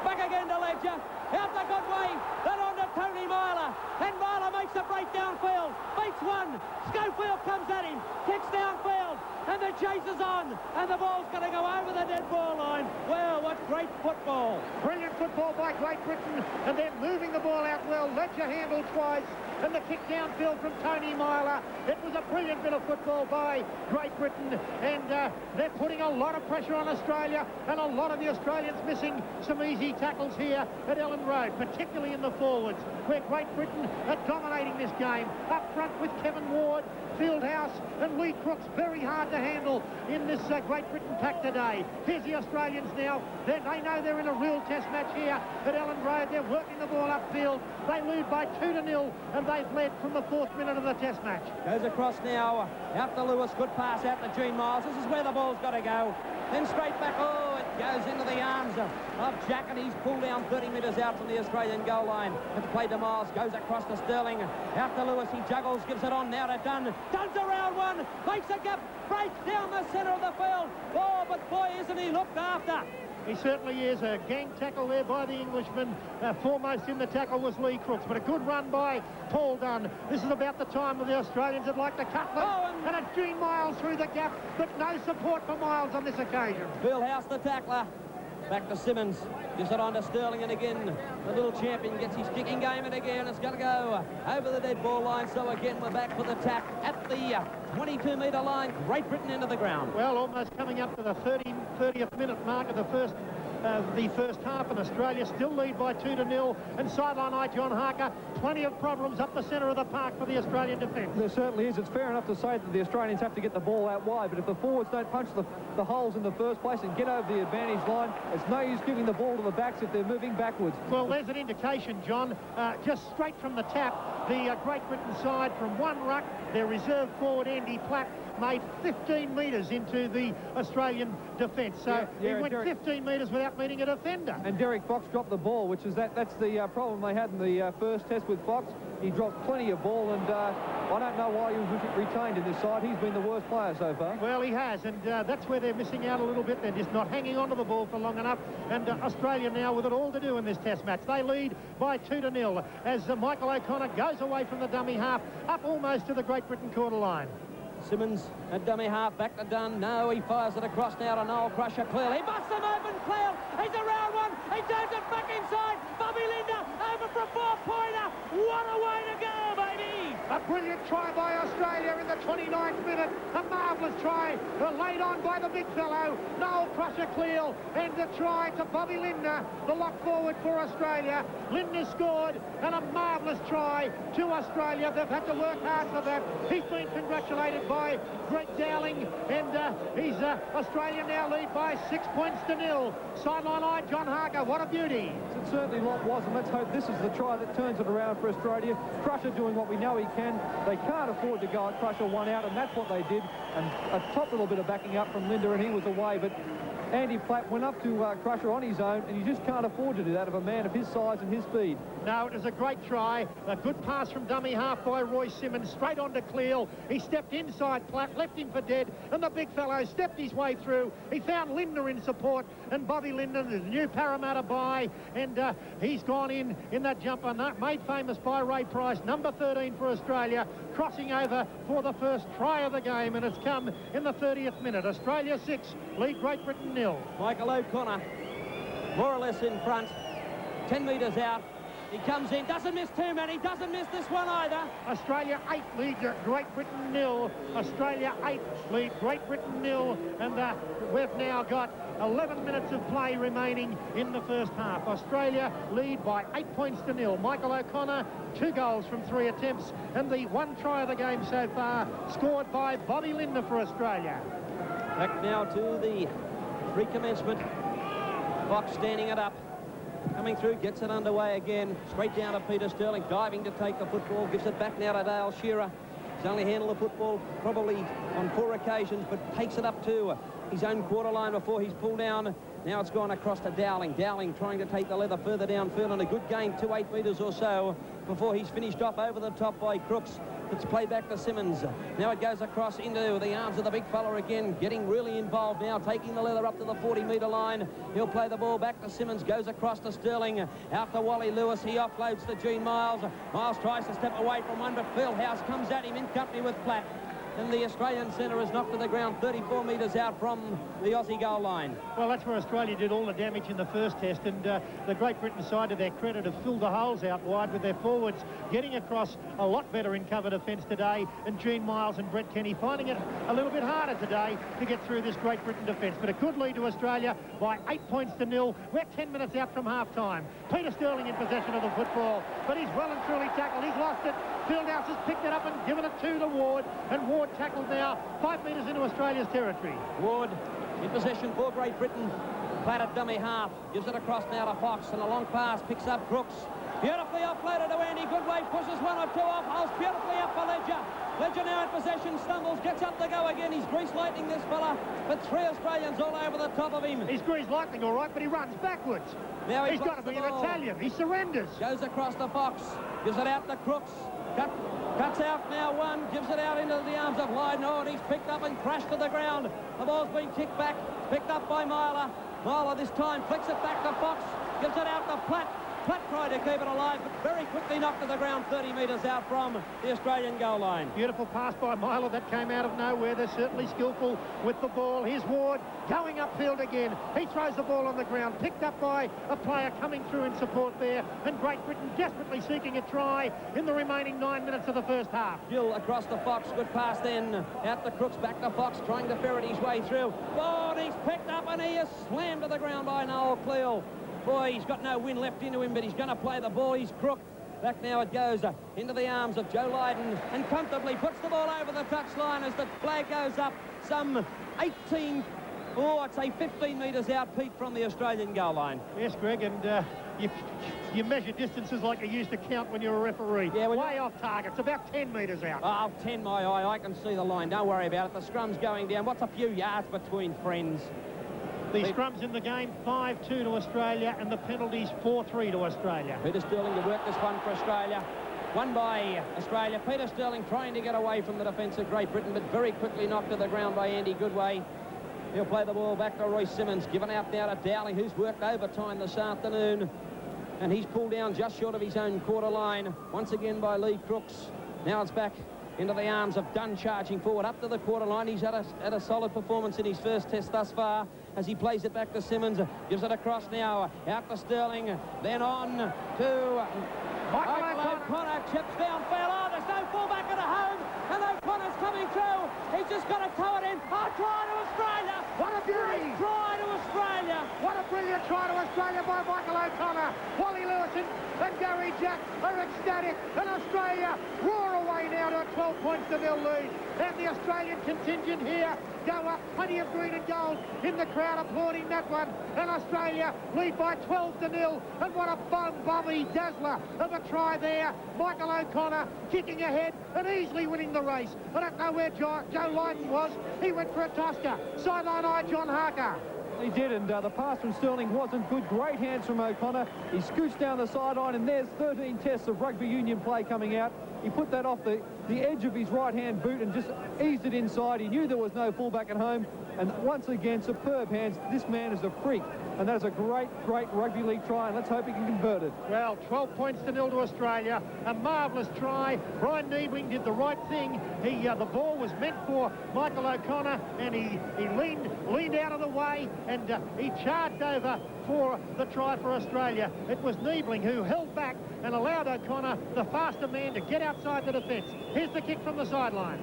Back again to Ledger. Out the good way. Then on to Tony Myler. And Myler makes a break downfield. Beats one. Schofield comes at him. Kicks downfield. And the chase is on. And the ball's going to go over the dead ball line. Well, what great football. Brilliant football by Great Britain. And then moving the ball out well. Ledger handled twice. And the kick downfield from Tony Myler. It was a brilliant bit of football by Great Britain. And they're putting a lot of pressure on Australia. And a lot of the Australians missing some easy tackles here at Ellen Road, particularly in the forwards, where Great Britain are dominating this game. Up front with Kevin Ward, Fieldhouse and Lee Crooks, very hard to handle in this Great Britain pack today. Here's the Australians now. They know they're in a real test match here at Ellen Road. They're working the ball upfield. They lead by 2-0, and they've led from the 4th minute of the test match. Goes across now, out to Lewis. Good pass out to Gene Miles. This is where the ball's got to go. Then straight back. Oh, it goes into the arms of Jack, and he's pulled down 30 metres out from the Australian goal line. It's played to Miles. Goes across to Sterling. Out to Lewis. He juggles, gives it on now to Dunn. Dunn's around one. Makes a gap. Breaks down the centre of the field. Oh, but boy, isn't he looked after. He certainly is. A gang tackle there by the Englishman. Foremost in the tackle was Lee Crooks, but a good run by Paul Dunn. This is about the time when the Australians would like to cut them. Oh, and it's Gene Miles through the gap, but no support for Miles on this occasion. Fieldhouse the tackler. Back to Simmons. Gives it on to Sterling, and again the little champion gets his kicking game, and again it's going to go over the dead ball line. So again we're back for the tap at the 22-metre line. Great Britain into the ground. Well, almost coming up to the 30th minute mark of the first half, and Australia still lead by 2-0. And sideline eye John Harker, plenty of problems up the centre of the park for the Australian defence. There certainly is. It's fair enough to say that the Australians have to get the ball out wide, but if the forwards don't punch the holes in the first place and get over the advantage line, it's no use giving the ball to the backs if they're moving backwards. Well, there's an indication, John, just straight from the tap, the Great Britain side from one ruck, their reserve forward Andy Platt made 15 metres into the Australian defence. So he went 15 metres without meeting a defender. And Derek Fox dropped the ball, which is that's the problem they had in the first test with Fox. He dropped plenty of ball, and I don't know why he was retained in this side. He's been the worst player so far. Well, he has, and that's where they're missing out a little bit. They're just not hanging on to the ball for long enough. And Australia now with it all to do in this test match. They lead by 2-0 as Michael O'Connor goes away from the dummy half, up almost to the Great Britain quarter line. Simmons at dummy half, back to Dunn. No, he fires it across now to Noel Crusher. Cleal. He busts them open. Cleal. He's around one. He turns it back inside. Bobby Linder over for a 4-pointer. What a way to go, baby. A brilliant try by Australia in the 29th minute. A marvellous try laid on by the big fellow, Noel Crusher-Cleal, and a try to Bobby Lindner, the lock forward for Australia. Lindner scored, and a marvellous try to Australia. They've had to work hard for that. He's been congratulated by Greg Dowling, and Australia now lead by 6 points to 0. Sideline eye, John Harker, what a beauty. It certainly was, and let's hope this is the try that turns it around for Australia. Crusher doing what we know he can. They can't afford to go at Crusher one out, and that's what they did. And a top little bit of backing up from Lindner, and he was away, but Andy Platt went up to Crusher on his own, and you just can't afford to do that of a man of his size and his speed. No, it was a great try. A good pass from dummy half by Roy Simmons, straight on to Cleal. He stepped inside Platt, left him for dead, and the big fellow stepped his way through. He found Lindner in support, and Bobby Lindner, the new Parramatta bye, and he's gone in that jumper, made famous by Ray Price, number 13 for Australia, crossing over for the first try of the game, and it's come in the 30th minute. Australia 6, lead Great Britain 0. Michael O'Connor, more or less in front, 10 metres out. He comes in, doesn't miss too many, doesn't miss this one either. Australia 8 lead Great Britain 0. Australia 8 lead Great Britain 0, and we've now got 11 minutes of play remaining in the first half. Australia lead by 8 points to 0. Michael O'Connor, 2 goals from 3 attempts, and the one try of the game so far scored by Bobby Lindner for Australia. Back now to the recommencement. Fox standing it up. Coming through, gets it underway again. Straight down to Peter Sterling, diving to take the football. Gives it back now to Dale Shearer. He's only handled the football probably on 4 occasions, but takes it up to his own quarter line before he's pulled down. Now it's gone across to Dowling. Dowling trying to take the leather further downfield, and a good gain, 8 metres or so, before he's finished off over the top by Crooks. It's played back to Simmons. Now it goes across into the arms of the big fella again, getting really involved now, taking the leather up to the 40-metre line. He'll play the ball back to Simmons, goes across to Sterling, out to Wally Lewis. He offloads to Gene Miles. Miles tries to step away from one, but Fieldhouse comes at him in company with Platt. And the Australian centre is knocked to the ground 34 metres out from the Aussie goal line. Well, that's where Australia did all the damage in the first test, and the Great Britain side, to their credit, have filled the holes out wide with their forwards getting across a lot better in cover defence today, and Gene Miles and Brett Kenny finding it a little bit harder today to get through this Great Britain defence. But a good lead to Australia by 8 points to 0. We're 10 minutes out from half-time. Peter Sterling in possession of the football, but he's well and truly tackled. He's lost it. Fieldhouse has picked it up and given it to Ward, and Ward tackled now 5 metres into Australia's territory. Ward in possession for Great Britain. Platt at dummy half, gives it across now to Fox, and a long pass picks up Crooks. Beautifully offloaded to Andy Goodway, pushes 1 or 2 off, holds beautifully up for Ledger. Ledger now in possession, stumbles, gets up to go again. He's grease lightning, this fella, but 3 Australians all over the top of him. He's grease lightning all right, but he runs backwards. Now he's got to be an Italian. He surrenders. Goes across to Fox, gives it out to Crooks. Cuts out now 1, gives it out into the arms of Lydon. And he's picked up and crashed to the ground. The ball's been kicked back, picked up by Myler. Myler this time flicks it back to Fox, gives it out to Platt. Platt tried to keep it alive, but very quickly knocked to the ground 30 metres out from the Australian goal line. Beautiful pass by Myler that came out of nowhere. They're certainly skillful with the ball. Here's Ward going upfield again. He throws the ball on the ground, picked up by a player coming through in support there, and Great Britain desperately seeking a try in the remaining 9 minutes of the first half. Gill across to Fox, good pass then, out to Crooks, back to Fox, trying to ferret his way through. Oh, and he's picked up and he is slammed to the ground by Noel Cleal. Boy, he's got no wind left into him, but he's going to play the ball. He's crook. Back now it goes into the arms of Joe Lydon, and comfortably puts the ball over the touchline as the flag goes up some 18, I'd say 15 metres out, Pete, from the Australian goal line. Yes, Greg, and you measure distances like you used to count when you were a referee. Yeah, way off target. It's about 10 metres out. Oh, 10, my eye. I can see the line. Don't worry about it. The scrum's going down. What's a few yards between friends? The scrums in the game, 5-2 to Australia, and the penalties, 4-3 to Australia. Peter Sterling to work this one for Australia. Won by Australia. Peter Sterling trying to get away from the defence of Great Britain, but very quickly knocked to the ground by Andy Goodway. He'll play the ball back to Royce Simmons, given out now to Dowling, who's worked overtime this afternoon. And he's pulled down just short of his own quarter line, once again by Lee Crooks. Now it's back into the arms of Dunn, charging forward up to the quarter line. He's had a solid performance in his first test thus far as he plays it back to Simmons. Gives it across now, out to Sterling, then on to Michael O'Connor. Chips downfield. Oh, there's no fullback at home, and O'Connor's coming through. He's just got to tow it in. Oh, try to Australia! What a beauty! Try to Australia! What a brilliant try to Australia by Michael O'Connor. Wally Lewis and Gary Jack are ecstatic, and Australia roar away now to a 12-0 lead. And the Australian contingent here go up, plenty of green and gold in the crowd applauding that one. And Australia lead by 12-0. And what a Bobby dazzler of a try there. Michael O'Connor kicking ahead and easily winning the race. I don't know where Joe Lydon was. He went for a Tosca. Sideline eye, John Harker. He did, and the pass from Sterling wasn't good. Great hands from O'Connor. He scooched down the sideline, and there's 13 tests of rugby union play coming out. He put that off the edge of his right-hand boot and just eased it inside. He knew there was no fullback at home. And once again, superb hands. This man is a freak. And that is a great, great rugby league try, and let's hope he can convert it. Well, 12-0 to Australia. A marvellous try. Brian Niebling did the right thing. The ball was meant for Michael O'Connor, and he leaned out of the way, and he charged over for the try for Australia. It was Niebling who held back and allowed O'Connor, the faster man, to get outside the defence. Here's the kick from the sideline.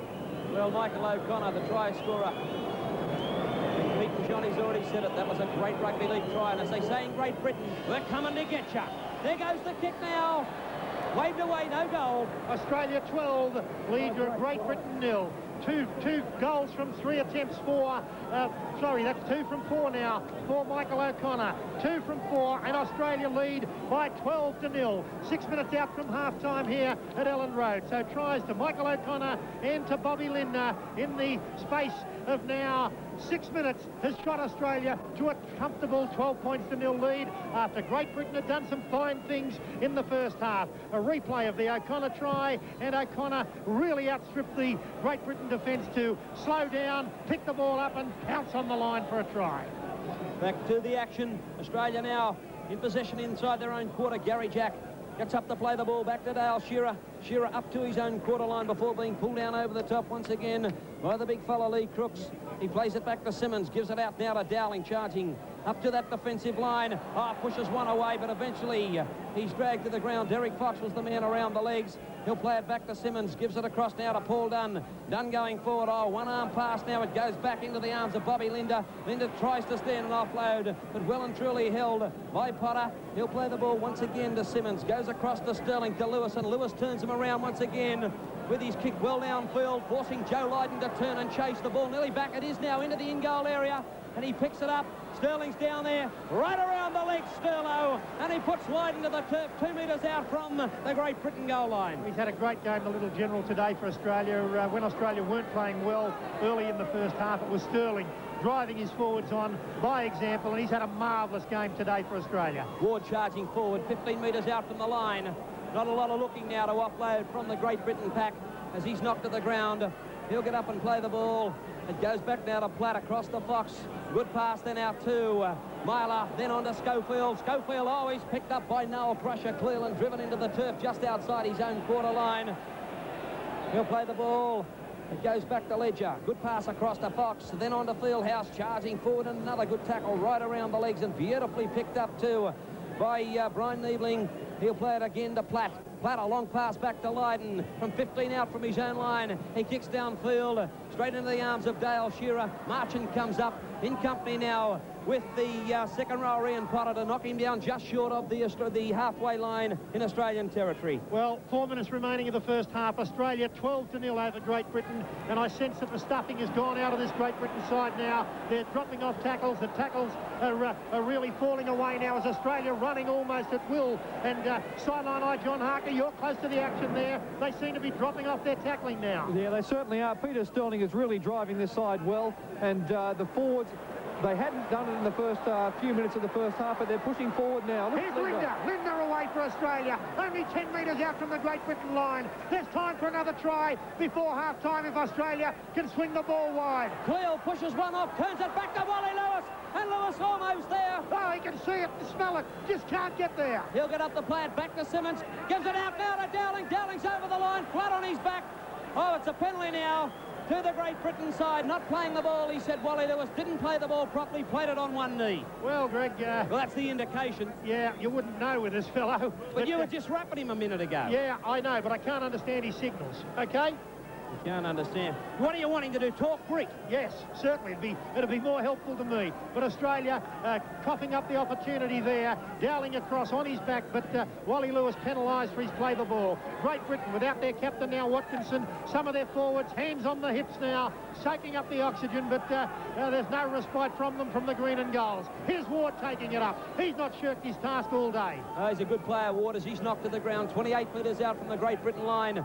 Well, Michael O'Connor, the try scorer. Pete and Johnny's already said it. That was a great rugby league try. And as they say in Great Britain, we're coming to get you. There goes the kick now. Waved away, no goal. Australia 12, lead to Great Britain 0. Two goals from 3 attempts for, that's 2 from 4 now for Michael O'Connor. 2 from 4, and Australia lead by 12-0. 6 minutes out from half-time here at Ellen Road. So tries to Michael O'Connor and to Bobby Lindner in the space of now 6 minutes has shot Australia to a comfortable 12-0 lead after Great Britain had done some fine things in the first half. A replay of the O'Connor try, and O'Connor really outstripped the Great Britain defence to slow down, pick the ball up and pounce on the line for a try. Back to the action. Australia now in possession inside their own quarter. Gary Jack gets up to play the ball back to Dale Shearer. Shearer up to his own quarter line before being pulled down over the top once again by the big fella Lee Crooks. He plays it back to Simmons, gives it out now to Dowling, charging up to that defensive line. Pushes one away, but eventually he's dragged to the ground. Derek Fox was the man around the legs. He'll play it back to Simmons, gives it across now to Paul Dunn. Dunn going forward. One arm pass now. It goes back into the arms of Bobby Lindner. Lindner tries to stand and offload, but well and truly held by Potter. He'll play the ball once again to Simmons. Goes across to Sterling, to Lewis, and Lewis turns him around once again with his kick well downfield, forcing Joe Lydon to turn and chase the ball. Nearly back it is now into the in-goal area, and he picks it up. Sterling's down there, right around the leg, Sterlo, and he puts Lydon to the turf, 2 metres out from the Great Britain goal line. He's had a great game, the little general, today for Australia. When Australia weren't playing well early in the first half, it was Sterling driving his forwards on by example, and he's had a marvellous game today for Australia. Ward charging forward, 15 metres out from the line. Not a lot of looking now to offload from the Great Britain pack as he's knocked to the ground. He'll get up and play the ball. It goes back now to Platt across the Fox. Good pass then out to Myler, then on to Schofield. Schofield always picked up by Noel Crusher. Cleland driven into the turf just outside his own quarter line. He'll play the ball. It goes back to Ledger. Good pass across to Fox, then on to Fieldhouse, charging forward, and another good tackle right around the legs and beautifully picked up too by Brian Niebling. He'll play it again to Platt. Platt, a long pass back to Lydon from 15 out from his own line. He kicks downfield, straight into the arms of Dale Shearer. Marchant comes up in company now with the second rower Ian Potter to knock him down just short of the halfway line in Australian territory. Well, 4 minutes remaining of the first half. Australia 12-0 over Great Britain, and I sense that the stuffing has gone out of this Great Britain side now. They're dropping off tackles. The tackles are really falling away now as Australia running almost at will. And sideline eye, John Harker, you're close to the action there. They seem to be dropping off their tackling now. Yeah, they certainly are. Peter Sterling is really driving this side well, and the forwards, they hadn't done it in the first few minutes of the first half, but they're pushing forward now. Here's Lindner away for Australia. Only 10 metres out from the Great Britain line. There's time for another try before half-time if Australia can swing the ball wide. Cleo pushes one off, turns it back to Wally Lewis, and Lewis almost there. Oh, he can see it, smell it, just can't get there. He'll get up the play it back to Simmons, gives it out now to Dowling. Dowling's over the line, flat on his back. Oh, it's a penalty now. to the Great Britain side, not playing the ball. He said Wally Lewis didn't play the ball properly, played it on one knee. Well, Greg... well, that's the indication. Yeah, you wouldn't know with this fellow. But you were just rapping him a minute ago. Yeah, I know, but I can't understand his signals, OK? You can't understand. What do you want him to do? Talk Greek? Yes, certainly. It'd be more helpful to me. But Australia coughing up the opportunity there, dowling across on his back, but Wally Lewis penalised for his play the ball. Great Britain without their captain now, Watkinson. Some of their forwards, hands on the hips now, soaking up the oxygen, but there's no respite from them from the green and goals. Here's Ward taking it up. He's not shirked his task all day. Oh, he's a good player, Ward, as he's knocked to the ground, 28 metres out from the Great Britain line.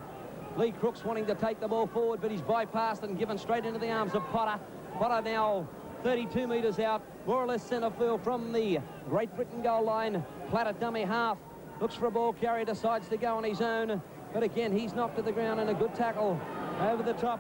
Lee Crooks wanting to take the ball forward, but he's bypassed and given straight into the arms of Potter. Potter now 32 metres out, more or less centre field from the Great Britain goal line. Platt at dummy half, looks for a ball carrier, decides to go on his own. But again, he's knocked to the ground, and a good tackle over the top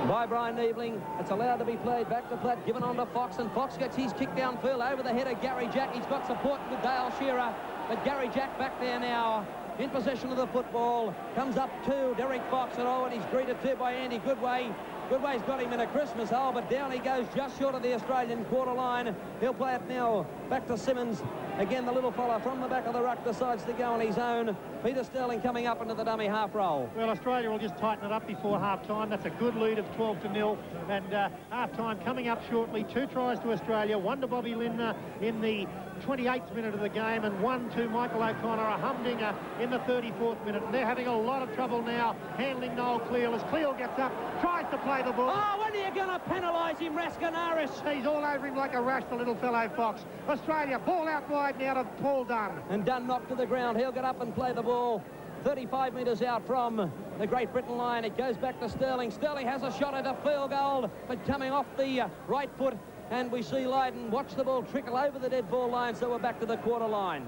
by Brian Niebling. It's allowed to be played back to Platt, given on to Fox, and Fox gets his kick downfield over the head of Gary Jack. He's got support with Dale Shearer, but Gary Jack back there now in possession of the football. Comes up to Derek Fox, and he's greeted too by Andy Goodway. Goodway's got him in a Christmas hole, but down he goes just short of the Australian quarter line. He'll play it now back to Simmons. Again, the little fella from the back of the ruck decides to go on his own. Peter Sterling coming up into the dummy half roll. Well, Australia will just tighten it up before half-time. That's a good lead of 12-0. And half-time coming up shortly. 2 tries to Australia, 1 to Bobby Lindner in the 28th minute of the game, and 1 to Michael O'Connor, a humdinger in the 34th minute. And they're having a lot of trouble now handling Noel Cleal as Cleal gets up, tries to play the ball. Oh, when are you going to penalise him, Raskinaris? He's all over him like a rash, the little fellow Fox. Australia, ball out wide now to Paul Dunn. And Dunn knocked to the ground. He'll get up and play the ball 35 metres out from the Great Britain line. It goes back to Sterling. Sterling has a shot at a field goal, but coming off the right foot. And we see Lydon watch the ball trickle over the dead ball line, so we're back to the quarter line.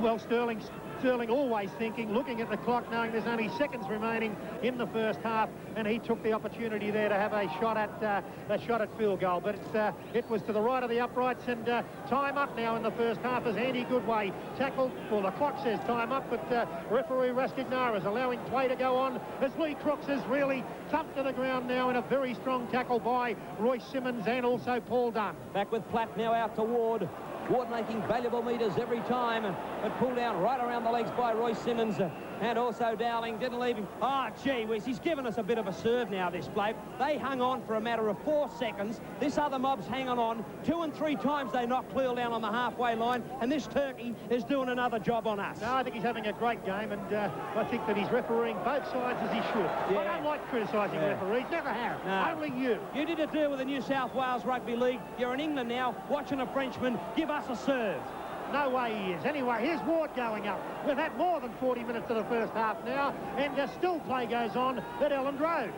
Well, Sterling always thinking, looking at the clock, knowing there's only seconds remaining in the first half, and he took the opportunity there to have a shot at field goal. But it was to the right of the uprights, and time up now in the first half as Andy Goodway tackled. Well, the clock says time up, but referee Raskinaris allowing play to go on as Lee Crooks is really thumped to the ground now in a very strong tackle by Royce Simmons and also Paul Dunn. Back with Platt now out to Ward. Ward making valuable metres every time, but pulled down right around the legs by Royce Simmons. And also Dowling didn't leave him. Oh, gee whiz, he's given us a bit of a serve now, this bloke. They hung on for a matter of 4 seconds. This other mob's hanging on. 2 and 3 times they knocked Cleal down on the halfway line, and this turkey is doing another job on us. No, I think he's having a great game, and I think that he's refereeing both sides as he should. Yeah. I don't like criticising referees, never have. No. Only you. You did a deal with the New South Wales Rugby League. You're in England now, watching a Frenchman give us a serve. No way he is. Anyway, here's Ward going up. We've had more than 40 minutes of the first half now, and still play goes on at Elland Road.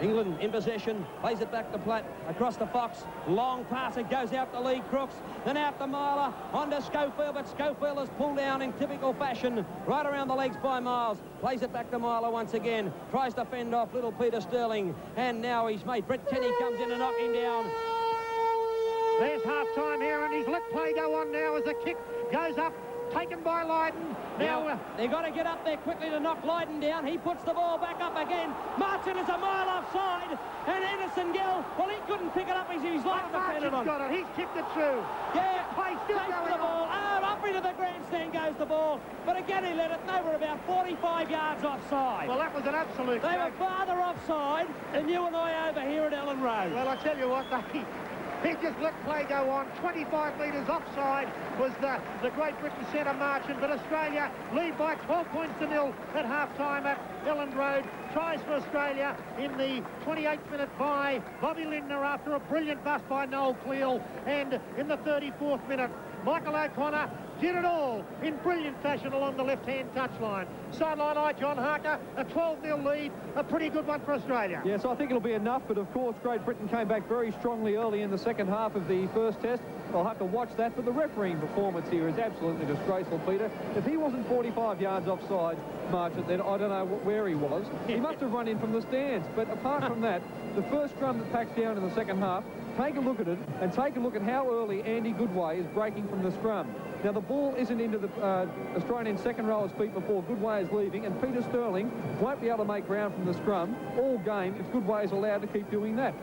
England in possession, plays it back to Platt, across to Fox, long pass, it goes out to Lee Crooks, then out to Myler, on to Schofield, but Schofield is pulled down in typical fashion, right around the legs by Miles, plays it back to Myler once again, tries to fend off little Peter Sterling, and now his mate Brett Kenny comes in and knock him down. There's half-time here, and he's let play go on now as the kick goes up, taken by Lydon. Now they've got to get up there quickly to knock Lydon down. He puts the ball back up again. Martin is a mile offside, and Anderson Gill, well, he couldn't pick it up as his life depended on. Got it. He's kicked it through. Yeah, play still takes going the ball. on. Up into the grandstand goes the ball, but again he let it, and they were about 45 yards offside. Well, that was an absolute They were farther offside than you and I over here at Elland Road. Well, I tell you what, he just let play go on. 25 metres offside was the Great Britain centre marching, but Australia lead by 12 points to 0 at half-time at Elland Road. Tries for Australia in the 28th minute by Bobby Lindner after a brilliant bust by Noel Cleal, and in the 34th minute, Michael O'Connor did it all in brilliant fashion along the left-hand touchline. Sideline eye, John Harker, a 12-0 lead, a pretty good one for Australia. Yes, I think it'll be enough, but of course Great Britain came back very strongly early in the second half of the first test. I'll have to watch that, but the refereeing performance here is absolutely disgraceful, Peter. If he wasn't 45 yards offside, Marchant, then I don't know where he was. He must have run in from the stands. But apart from that, the first scrum that packs down in the second half, take a look at it and take a look at how early Andy Goodway is breaking from the scrum. Now, the ball isn't into the Australian second rower's feet before Goodway is leaving, and Peter Sterling won't be able to make ground from the scrum all game if Goodway is allowed to keep doing that.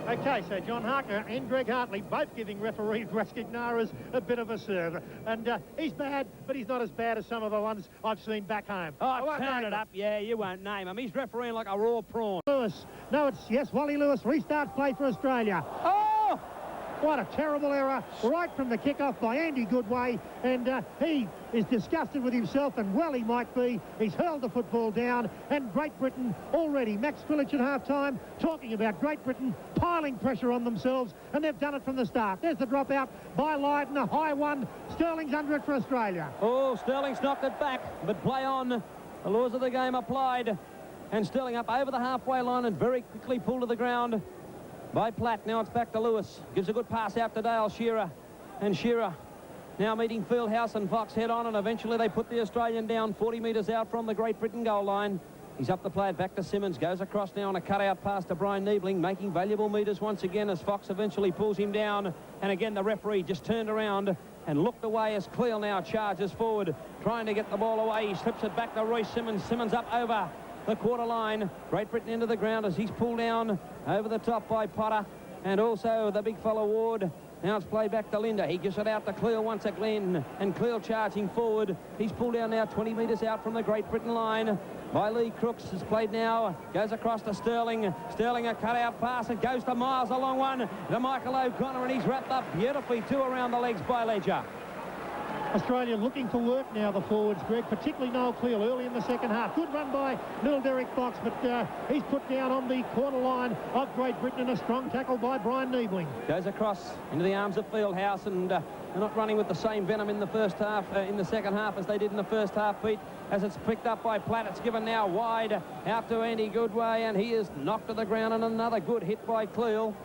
Okay, so John Harker and Greg Hartley both giving referee Raskignaras a bit of a serve. And he's bad, but he's not as bad as some of the ones I've seen back home. Oh, turn it up. Yeah, you won't name him. He's refereeing like a raw prawn. Lewis. No, yes, Wally Lewis restarts play for Australia. Oh! What a terrible error right from the kickoff by Andy Goodway, and he is disgusted with himself, and well he might be. He's hurled the football down, and Great Britain already, Max Squilich at half-time, talking about Great Britain piling pressure on themselves, and they've done it from the start. There's the dropout by Lydon, a high one. Sterling's under it for Australia. Oh, Sterling's knocked it back, but play on. The laws of the game applied, and Sterling up over the halfway line and very quickly pulled to the ground by Platt. Now it's back to Lewis. Gives a good pass out to Dale Shearer. And Shearer now meeting Fieldhouse and Fox head on, and eventually they put the Australian down 40 metres out from the Great Britain goal line. He's up the play, back to Simmons. Goes across now on a cutout pass to Brian Niebling, making valuable metres once again as Fox eventually pulls him down. And again, the referee just turned around and looked away as Cleal now charges forward, trying to get the ball away. He slips it back to Royce Simmons. Simmons up over the quarter line. Great Britain into the ground as he's pulled down over the top by Potter, and also the big fellow Ward. Now it's played back to Linda. He gives it out to Cleal once again, and Cleal charging forward. He's pulled down now 20 metres out from the Great Britain line by Lee Crooks. Is played now, goes across to Sterling. Sterling a cutout pass. It goes to Miles, a long one to Michael O'Connor, and he's wrapped up beautifully too around the legs by Ledger. Australia looking for work now, the forwards, Greg, particularly Noel Cleal early in the second half. Good run by little Derek Fox, but he's put down on the quarter line of Great Britain, and a strong tackle by Brian Niebling. Goes across into the arms of Fieldhouse, and they're not running with the same venom in the first half, in the second half as they did in the first half, Pete. As it's picked up by Platt, it's given now wide out to Andy Goodway, and he is knocked to the ground, and another good hit by Cleal.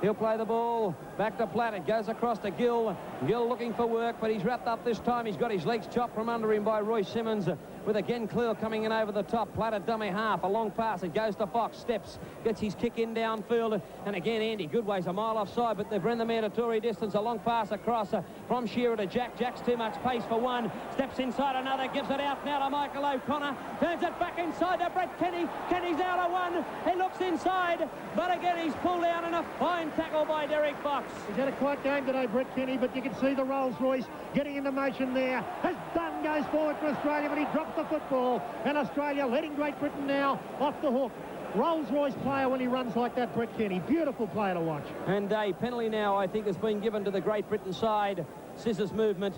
He'll play the ball back to Platt. It goes across to Gill. Gill looking for work, but he's wrapped up this time. He's got his legs chopped from under him by Royce Simmons, with again Cleal coming in over the top. Platt at dummy half. A long pass. It goes to Fox. Steps. Gets his kick in downfield. And again, Andy Goodway's a mile offside, but they've run the mandatory distance. A long pass across from Shearer to Jack. Jack's too much pace for one. Steps inside another. Gives it out now to Michael O'Connor. Turns it back inside to Brett Kenny. Kenny's out of one. He looks inside, but again he's pulled down, and a fine tackle by Derek Fox. He's had a quiet game today, Brett Kenny, but you can see the Rolls-Royce getting into motion there. As Dunn goes forward for Australia, but he drops the football, and Australia letting Great Britain now off the hook. Rolls-Royce player when he runs like that, Brett Kenny. Beautiful player to watch. And a penalty now, I think, has been given to the Great Britain side. Scissors movement.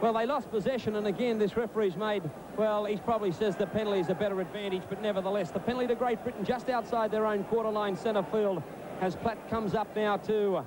Well, they lost possession, and again, this referee's made, well, he probably says the penalty is a better advantage, but nevertheless, the penalty to Great Britain just outside their own quarter line centre field, as Platt comes up now to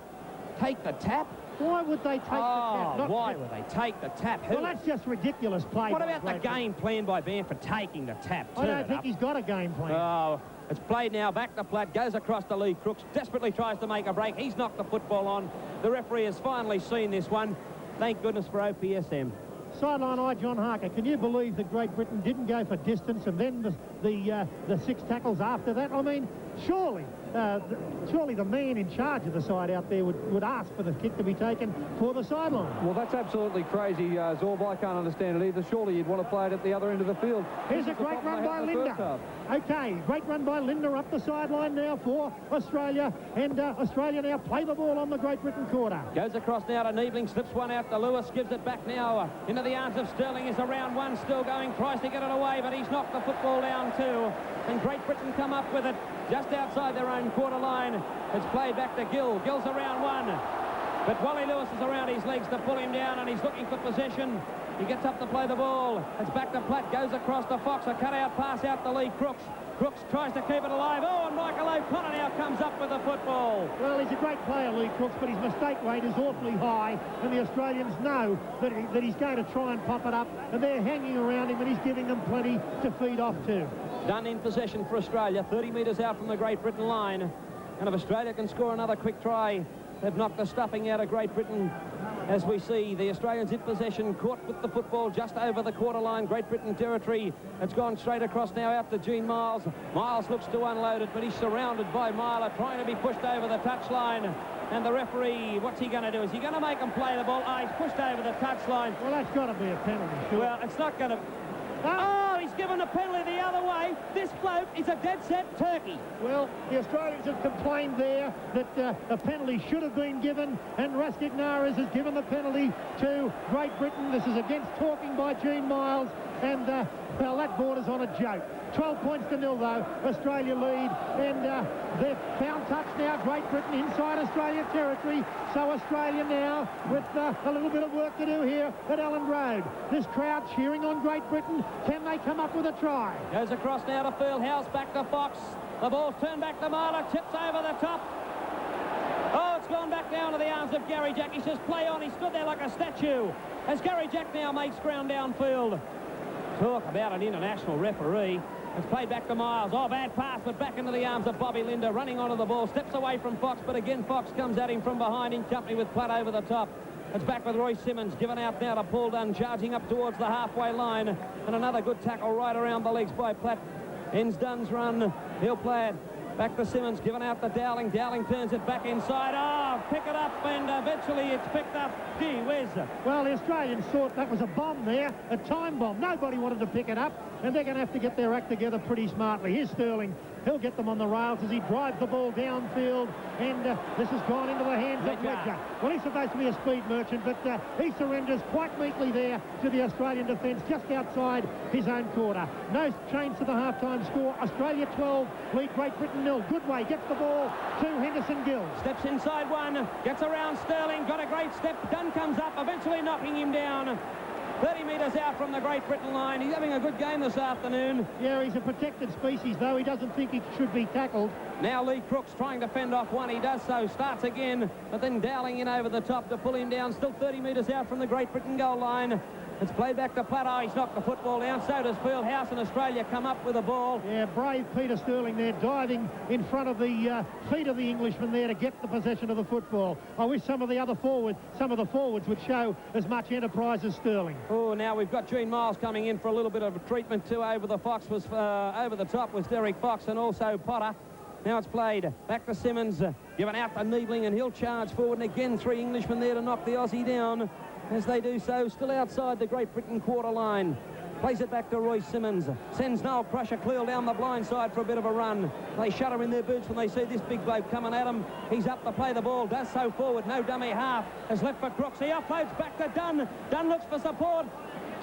take the tap. Why would they take the tap? Why would they take the tap? Well, that's just ridiculous play. What about the game plan by Bamford taking the tap? I don't think he's got a game plan. Oh, it's played now back to Platt, goes across to Lee Crooks, desperately tries to make a break. He's knocked the football on. The referee has finally seen this one. Thank goodness for OPSM. Sideline eye, John Harker. Can you believe that Great Britain didn't go for distance and then the six tackles after that? I mean, surely the man in charge of the side out there would ask for the kick to be taken for the sideline. Well, that's absolutely crazy, Zorb. I can't understand it either. Surely you'd want to play it at the other end of the field. Here's a great run by Linda. Okay, great run by Linda up the sideline now for Australia, and Australia now play the ball on the Great Britain quarter. Goes across now to Niebling, slips one out to Lewis, gives it back now into the arms of Sterling. Is around one, still going, tries to get it away, but he's knocked the football down too. And Great Britain come up with it just outside their own quarter line. It's played back to Gill. Gill's around one, but Wally Lewis is around his legs to pull him down, and he's looking for possession. He gets up to play the ball. It's back to Platt, goes across to Fox. A cutout pass out to Lee Crooks. Crooks tries to keep it alive. Oh, and Michael O'Connor now comes up with the football. Well, he's a great player, Lee Crooks, but his mistake rate is awfully high, and the Australians know that he's going to try and pop it up, and they're hanging around him, and he's giving them plenty to feed off to. Done in possession for Australia, 30 metres out from the Great Britain line. And if Australia can score another quick try, they've knocked the stuffing out of Great Britain as we see the Australians in possession, caught with the football just over the quarter line, Great Britain territory. It's gone straight across now out to Gene Miles. Miles looks to unload it, but he's surrounded by Myler, trying to be pushed over the touchline. And the referee, what's he going to do? Is he going to make him play the ball? Oh, he's pushed over the touchline. Well, that's got to be a penalty. Sure. Well, it's not going to... Oh, he's given a penalty the other way. This bloke is a dead-set turkey. Well, the Australians have complained there that a penalty should have been given, and Rustic Naras has given the penalty to Great Britain. This is against talking by Gene Miles, and well, that borders on a joke. 12 points to nil, though. Australia lead, and they've found touch now. Great Britain inside Australia territory. So Australia now with a little bit of work to do here at Ellen Road. This crowd cheering on Great Britain. Can they come up with a try? Goes across now to Fieldhouse, back to Fox. The ball's turned back to Myler, tips over the top. Oh, it's gone back down to the arms of Gary Jack. He says play on. He stood there like a statue as Gary Jack now makes ground downfield. Talk about an international referee. It's played back to Miles. Oh, bad pass, but back into the arms of Bobby Linder, running onto the ball. Steps away from Fox, but again Fox comes at him from behind in company with Platt over the top. It's back with Roy Simmons, given out now to Paul Dunn, charging up towards the halfway line. And another good tackle right around the legs by Platt. Ends Dunn's run. He'll play it. Back to Simmons, given out to Dowling. Dowling turns it back inside. Oh, pick it up, and eventually it's picked up. Gee whiz. Well, the Australians thought that was a bomb there, a time bomb. Nobody wanted to pick it up, and they're going to have to get their act together pretty smartly. Here's Sterling. He'll get them on the rails as he drives the ball downfield, and this has gone into the hands of Wedger. Well, he's supposed to be a speed merchant, but he surrenders quite meekly there to the Australian defence just outside his own quarter. No change to the half-time score. Australia 12, lead Great Britain 0. Goodway gets the ball to Henderson Gill. Steps inside one, gets around Sterling, got a great step. Dunn comes up, eventually knocking him down. 30 metres out from the Great Britain line. He's having a good game this afternoon. Yeah, he's a protected species, though. He doesn't think he should be tackled. Now Lee Crooks trying to fend off one. He does so, starts again, but then Dowling in over the top to pull him down. Still 30 metres out from the Great Britain goal line. It's played back to Platt. Oh, he's knocked the football down. So does Fieldhouse, and Australia come up with the ball. Yeah, brave Peter Sterling there, diving in front of the feet of the Englishman there to get the possession of the football. I wish some of the forwards would show as much enterprise as Sterling. Oh, now we've got Gene Miles coming in for a little bit of a treatment too. Over the top was Derek Fox and also Potter. Now it's played back to Simmons, given out to Niebling, and he'll charge forward. And again, 3 Englishmen there to knock the Aussie down. As they do so, still outside the Great Britain quarter line. Plays it back to Roy Simmons. Sends Noel Crusher clear down the blind side for a bit of a run. They shudder in their boots when they see this big bloke coming at them. He's up to play the ball, does so forward. No dummy half. Has left for Crooks. He offloads back to Dunn. Dunn looks for support.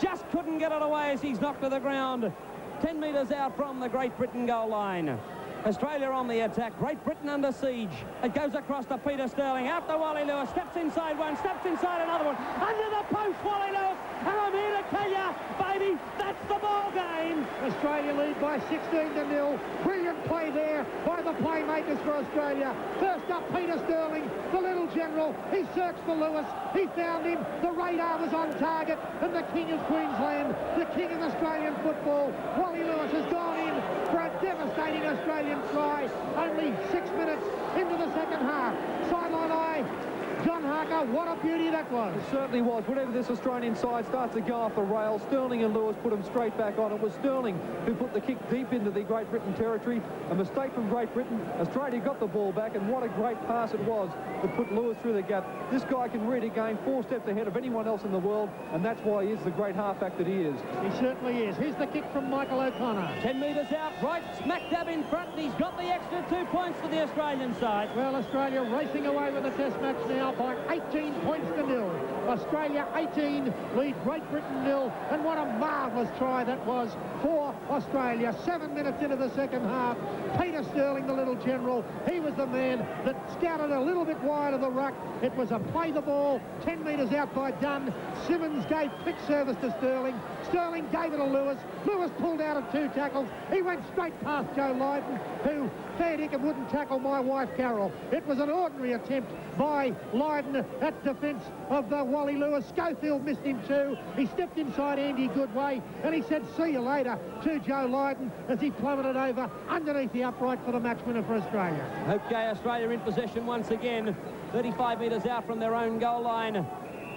Just couldn't get it away as he's knocked to the ground. 10 metres out from the Great Britain goal line. Australia on the attack. Great Britain under siege. It goes across to Peter Sterling. Out to Wally Lewis. Steps inside one. Steps inside another one. Under the post, Wally Lewis. And I'm here to tell you, baby, that's the ball game. Australia lead by 16-0. Brilliant play there by the playmakers for Australia. First up, Peter Sterling, the little general. He searched for Lewis. He found him. The radar was on target. And the king of Queensland, the king of Australian football, Wally Lewis, has gone in for a devastating Australian try. Only 6 minutes into the second half. Sideline eye. John Harker, what a beauty that was. It certainly was. Whenever this Australian side starts to go off the rail, Sterling and Lewis put them straight back on. It was Sterling who put the kick deep into the Great Britain territory. A mistake from Great Britain. Australia got the ball back, and what a great pass it was that put Lewis through the gap. This guy can read a game 4 steps ahead of anyone else in the world, and that's why he is the great halfback that he is. He certainly is. Here's the kick from Michael O'Connor. 10 metres out, right smack dab in front, and he's got the extra 2 points for the Australian side. Well, Australia racing away with the test match now by 18 points to 0. Australia 18, lead Great Britain 0, and what a marvellous try that was for Australia. 7 minutes into the second half, Peter Sterling, the little general, he was the man that scouted a little bit wide of the ruck. It was a play the ball, 10 metres out by Dunn. Simmons gave quick service to Sterling. Sterling gave it to Lewis. Lewis pulled out of 2 tackles. He went straight past Joe Lydon, who fair dinkum wouldn't tackle my wife Carol. It was an ordinary attempt by Lydon at defence of Wally Lewis. Schofield missed him too. He stepped inside Andy Goodway, and he said, see you later, to Joe Lydon as he plummeted over underneath the upright for the match winner for Australia. Okay, Australia in possession once again. 35 metres out from their own goal line.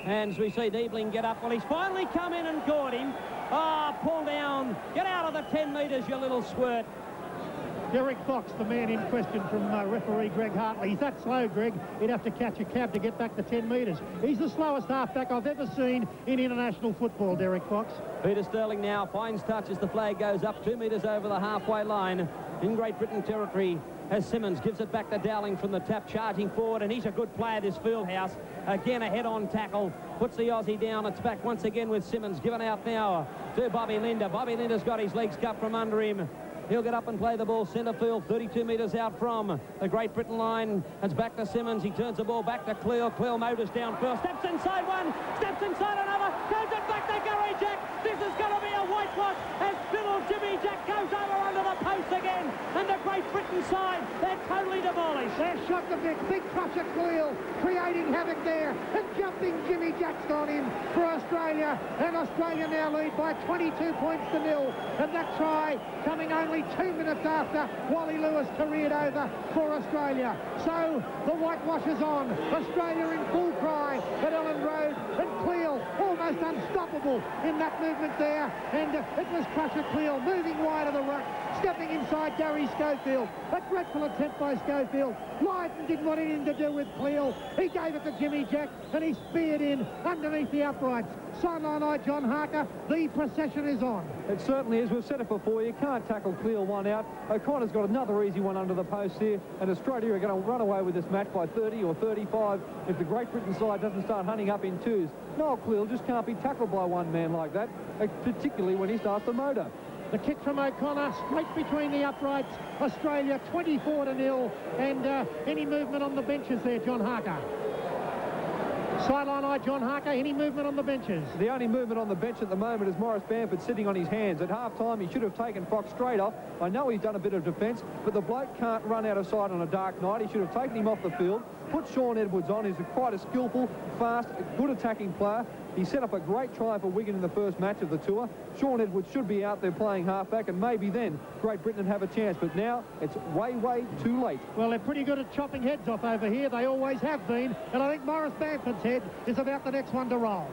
And as we see Niebling get up, well, he's finally come in and gored him. Ah, pull down. Get out of the 10 metres, you little squirt. Derek Fox, the man in question from referee Greg Hartley. He's that slow, Greg. He'd have to catch a cab to get back to 10 metres. He's the slowest halfback I've ever seen in international football, Derek Fox. Peter Sterling now finds touch as the flag goes up 2 metres over the halfway line in Great Britain territory. As Simmons gives it back to Dowling from the tap, charging forward, and he's a good player, this Fieldhouse. Again, a head-on tackle, puts the Aussie down. It's back once again with Simmons, given out now to Bobby Linder. Bobby Linder's got his legs cut from under him. He'll get up and play the ball centre field, 32 metres out from the Great Britain line. It's back to Simmons. He turns the ball back to Cleal. Cleal motors down first. Steps inside one. Steps inside another. Goes it back to Gary Jack. This is going to be a whitewash as little Jimmy Jack goes over under the post again. And the Great Britain side, they're totally demolished. They're shot the big crusher Cleal, creating havoc there. And jumping Jimmy Jack's gone in for Australia. And Australia now lead by 22 points to 0. And that try coming only 2 minutes after Wally Lewis careered over for Australia. So the whitewash is on. Australia in full cry at Ellen Road, and Cleal almost unstoppable in that movement there. And it was Crusher Cleal moving wide of the ruck, stepping inside Gary Schofield. A dreadful attempt by Schofield. Lydon didn't want anything to do with Cleal. He gave it to Jimmy Jack, and he speared in underneath the uprights. Sideline eye, John Harker. The procession is on. It certainly is. We've said it before. You can't tackle Cleal one out. O'Connor's got another easy one under the post here, and Australia are going to run away with this match by 30 or 35 if the Great Britain side doesn't start hunting up in twos. Noel Cleal just can't be tackled by one man like that, particularly when he starts the motor. The kick from O'Connor, straight between the uprights. Australia 24-0, and any movement on the benches there, John Harker. Sideline eye, John Harker. Any movement on the benches? The only movement on the bench at the moment is Morris Bamford sitting on his hands. At half-time, he should have taken Fox straight off. I know he's done a bit of defence, but the bloke can't run out of sight on a dark night. He should have taken him off the field, put Sean Edwards on. He's quite a skillful, fast, good attacking player. He set up a great try for Wigan in the first match of the tour. Sean Edwards should be out there playing halfback, and maybe then Great Britain would have a chance. But now it's way, way too late. Well, they're pretty good at chopping heads off over here. They always have been. And I think Morris Bamford's head is about the next one to roll.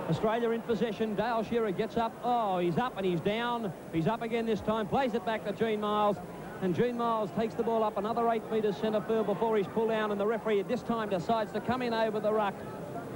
Australia in possession. Dale Shearer gets up. Oh, he's up and he's down. He's up again this time. Plays it back to Gene Miles. And Gene Miles takes the ball up another 8 metres centre field before he's pulled down. And the referee at this time decides to come in over the ruck.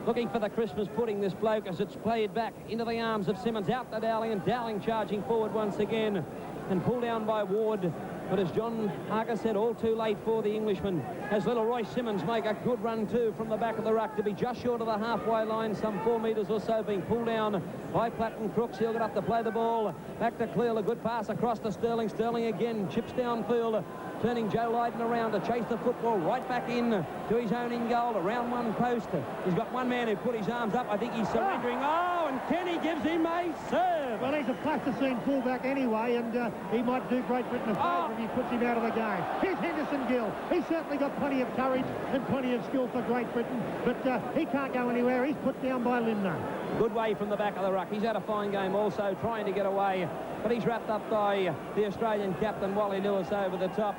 Looking for the Christmas pudding, this bloke, as it's played back into the arms of Simmons. Out to Dowling, and Dowling charging forward once again. And pulled down by Ward. But as John Harker said, all too late for the Englishman. As little Royce Simmons make a good run too from the back of the ruck to be just short of the halfway line, some 4 metres or so, being pulled down by Platten Crooks. He'll get up to play the ball. Back to Cleal, a good pass across to Sterling. Sterling again, chips downfield, turning Joe Lydon around to chase the football right back in to his own in goal, around one post. He's got one man who put his arms up. I think he's surrendering. Oh, and Kenny gives him a serve. Well, he's a plasticine fullback anyway, and he might do Great Britain a favour if he puts him out of the game. Here's Henderson Gill. He's certainly got plenty of courage and plenty of skill for Great Britain, but he can't go anywhere. He's put down by Limner. Good way from the back of the ruck. He's had a fine game also, trying to get away, but he's wrapped up by the Australian captain, Wally Lewis, over the top.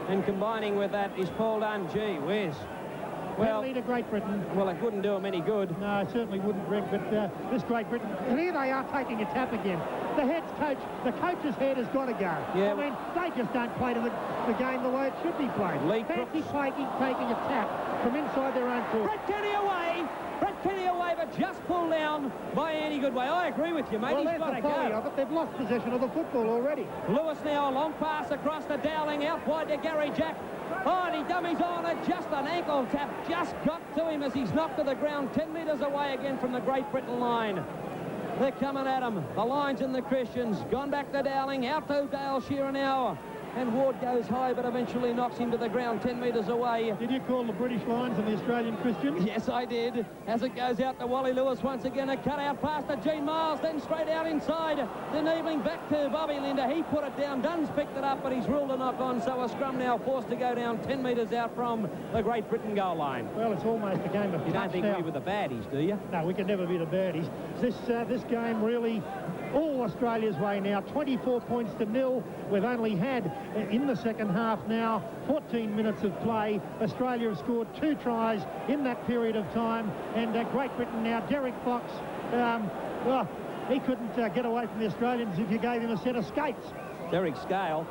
And combining with that is Paul Dunn. Gee whiz. Well, to Great Britain. Well, it wouldn't do him any good. No, it certainly wouldn't, Greg, but this Great Britain, and here they are taking a tap again. The head's coach, the coach's head has got to go. Yeah. I mean, they just don't play to the game the way it should be played. Fancy taking a tap from inside their own court. Brett Kenny away. Brett Kenny away, but just pulled down by Andy Goodway. I agree with you, mate. Well, he's got to the folly go. of it. They've lost possession of the football already. Lewis now, a long pass across to Dowling, out wide to Gary Jack. Oh, and he dummies on it. Just an ankle tap just got to him as he's knocked to the ground 10 metres away again from the Great Britain line. They're coming at him. The Lions and the Christians. Gone back to Dowling. Out to Dale Shearer now. And Ward goes high, but eventually knocks him to the ground 10 metres away. Did you call the British Lions and the Australian Christians? Yes, I did. As it goes out to Wally Lewis once again, a cut-out pass to Gene Miles, then straight out inside. Then Eveling back to Bobby Linder. He put it down. Dunn's picked it up, but he's ruled a knock-on, so a scrum now forced to go down 10 metres out from the Great Britain goal line. Well, it's almost a game of You don't think we were the baddies, do you? No, we can never be the baddies. This game really all Australia's way now. 24 points to nil. We've only had, in the second half now, 14 minutes of play. Australia have scored 2 tries in that period of time. And Great Britain now, Derek Fox, well, he couldn't get away from the Australians if you gave him a set of skates. Derek Snail.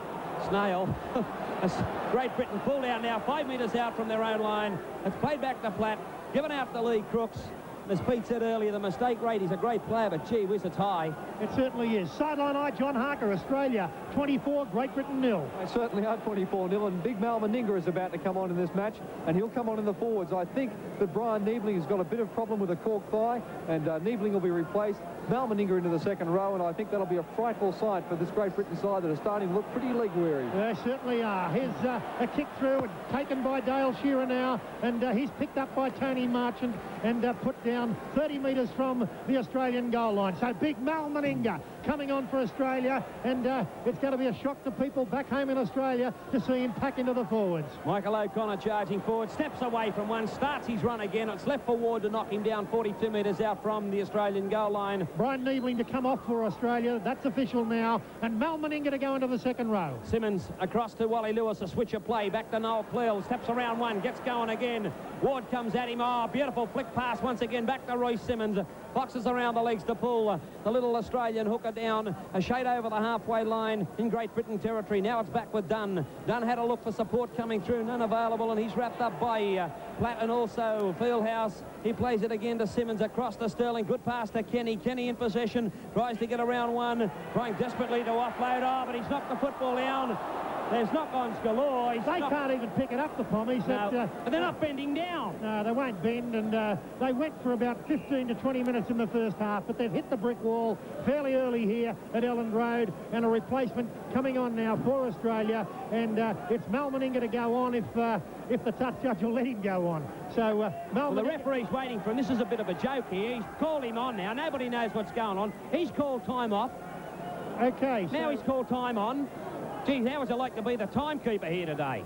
Great Britain pulled out now, 5 metres out from their own line. It's played back to Platt, given out to Lee Crooks. As Pete said earlier, the mistake rate, he's a great player, but gee whiz, it's high. It certainly is. Sideline eye, John Harker, Australia 24, Great Britain 0. They certainly are 24-0, and Big Mal Meninga is about to come on in this match, and he'll come on in the forwards. I think that Brian Niebling has got a bit of problem with a cork thigh, and Niebling will be replaced. Mal Meninga into the second row, and I think that'll be a frightful sight for this Great Britain side that are starting to look pretty leg-weary. They certainly are. Here's a kick through and taken by Dale Shearer now, and he's picked up by Tony Marchant and put down 30 metres from the Australian goal line. So big Mal Meninga coming on for Australia, and it's going to be a shock to people back home in Australia to see him pack into the forwards. Michael O'Connor charging forward, steps away from one, starts his run again. It's left for Ward to knock him down 42 metres out from the Australian goal line. Brian Niebling to come off for Australia. That's official now. And Mal Meninga to go into the second row. Simmons across to Wally Lewis, a switch of play. Back to Noel Cleal, steps around one, gets going again. Ward comes at him. Oh, beautiful flick pass once again back to Royce Simmons. Boxes around the legs to pull the little Australian hooker down. A shade over the halfway line in Great Britain territory. Now it's back with Dunn. Dunn had a look for support coming through. None available, and he's wrapped up by Platt and also Fieldhouse. He plays it again to Simmons across to Sterling. Good pass to Kenny. Kenny in possession. Tries to get around one. Trying desperately to offload. Oh, but he's knocked the football down. There's knock-ons galore. They can't even pick it up, the Pommies. No, but they're not bending down. No, they won't bend, and they went for about 15 to 20 minutes in the first half, but they've hit the brick wall fairly early here at Elland Road, and a replacement coming on now for Australia, and it's Mal Meninga to go on if the touch judge will let him go on. So the referee's waiting for him. This is a bit of a joke here. He's called him on now. Nobody knows what's going on. He's called time off. Okay. Now he's called time on. Geez, how would you like to be the timekeeper here today?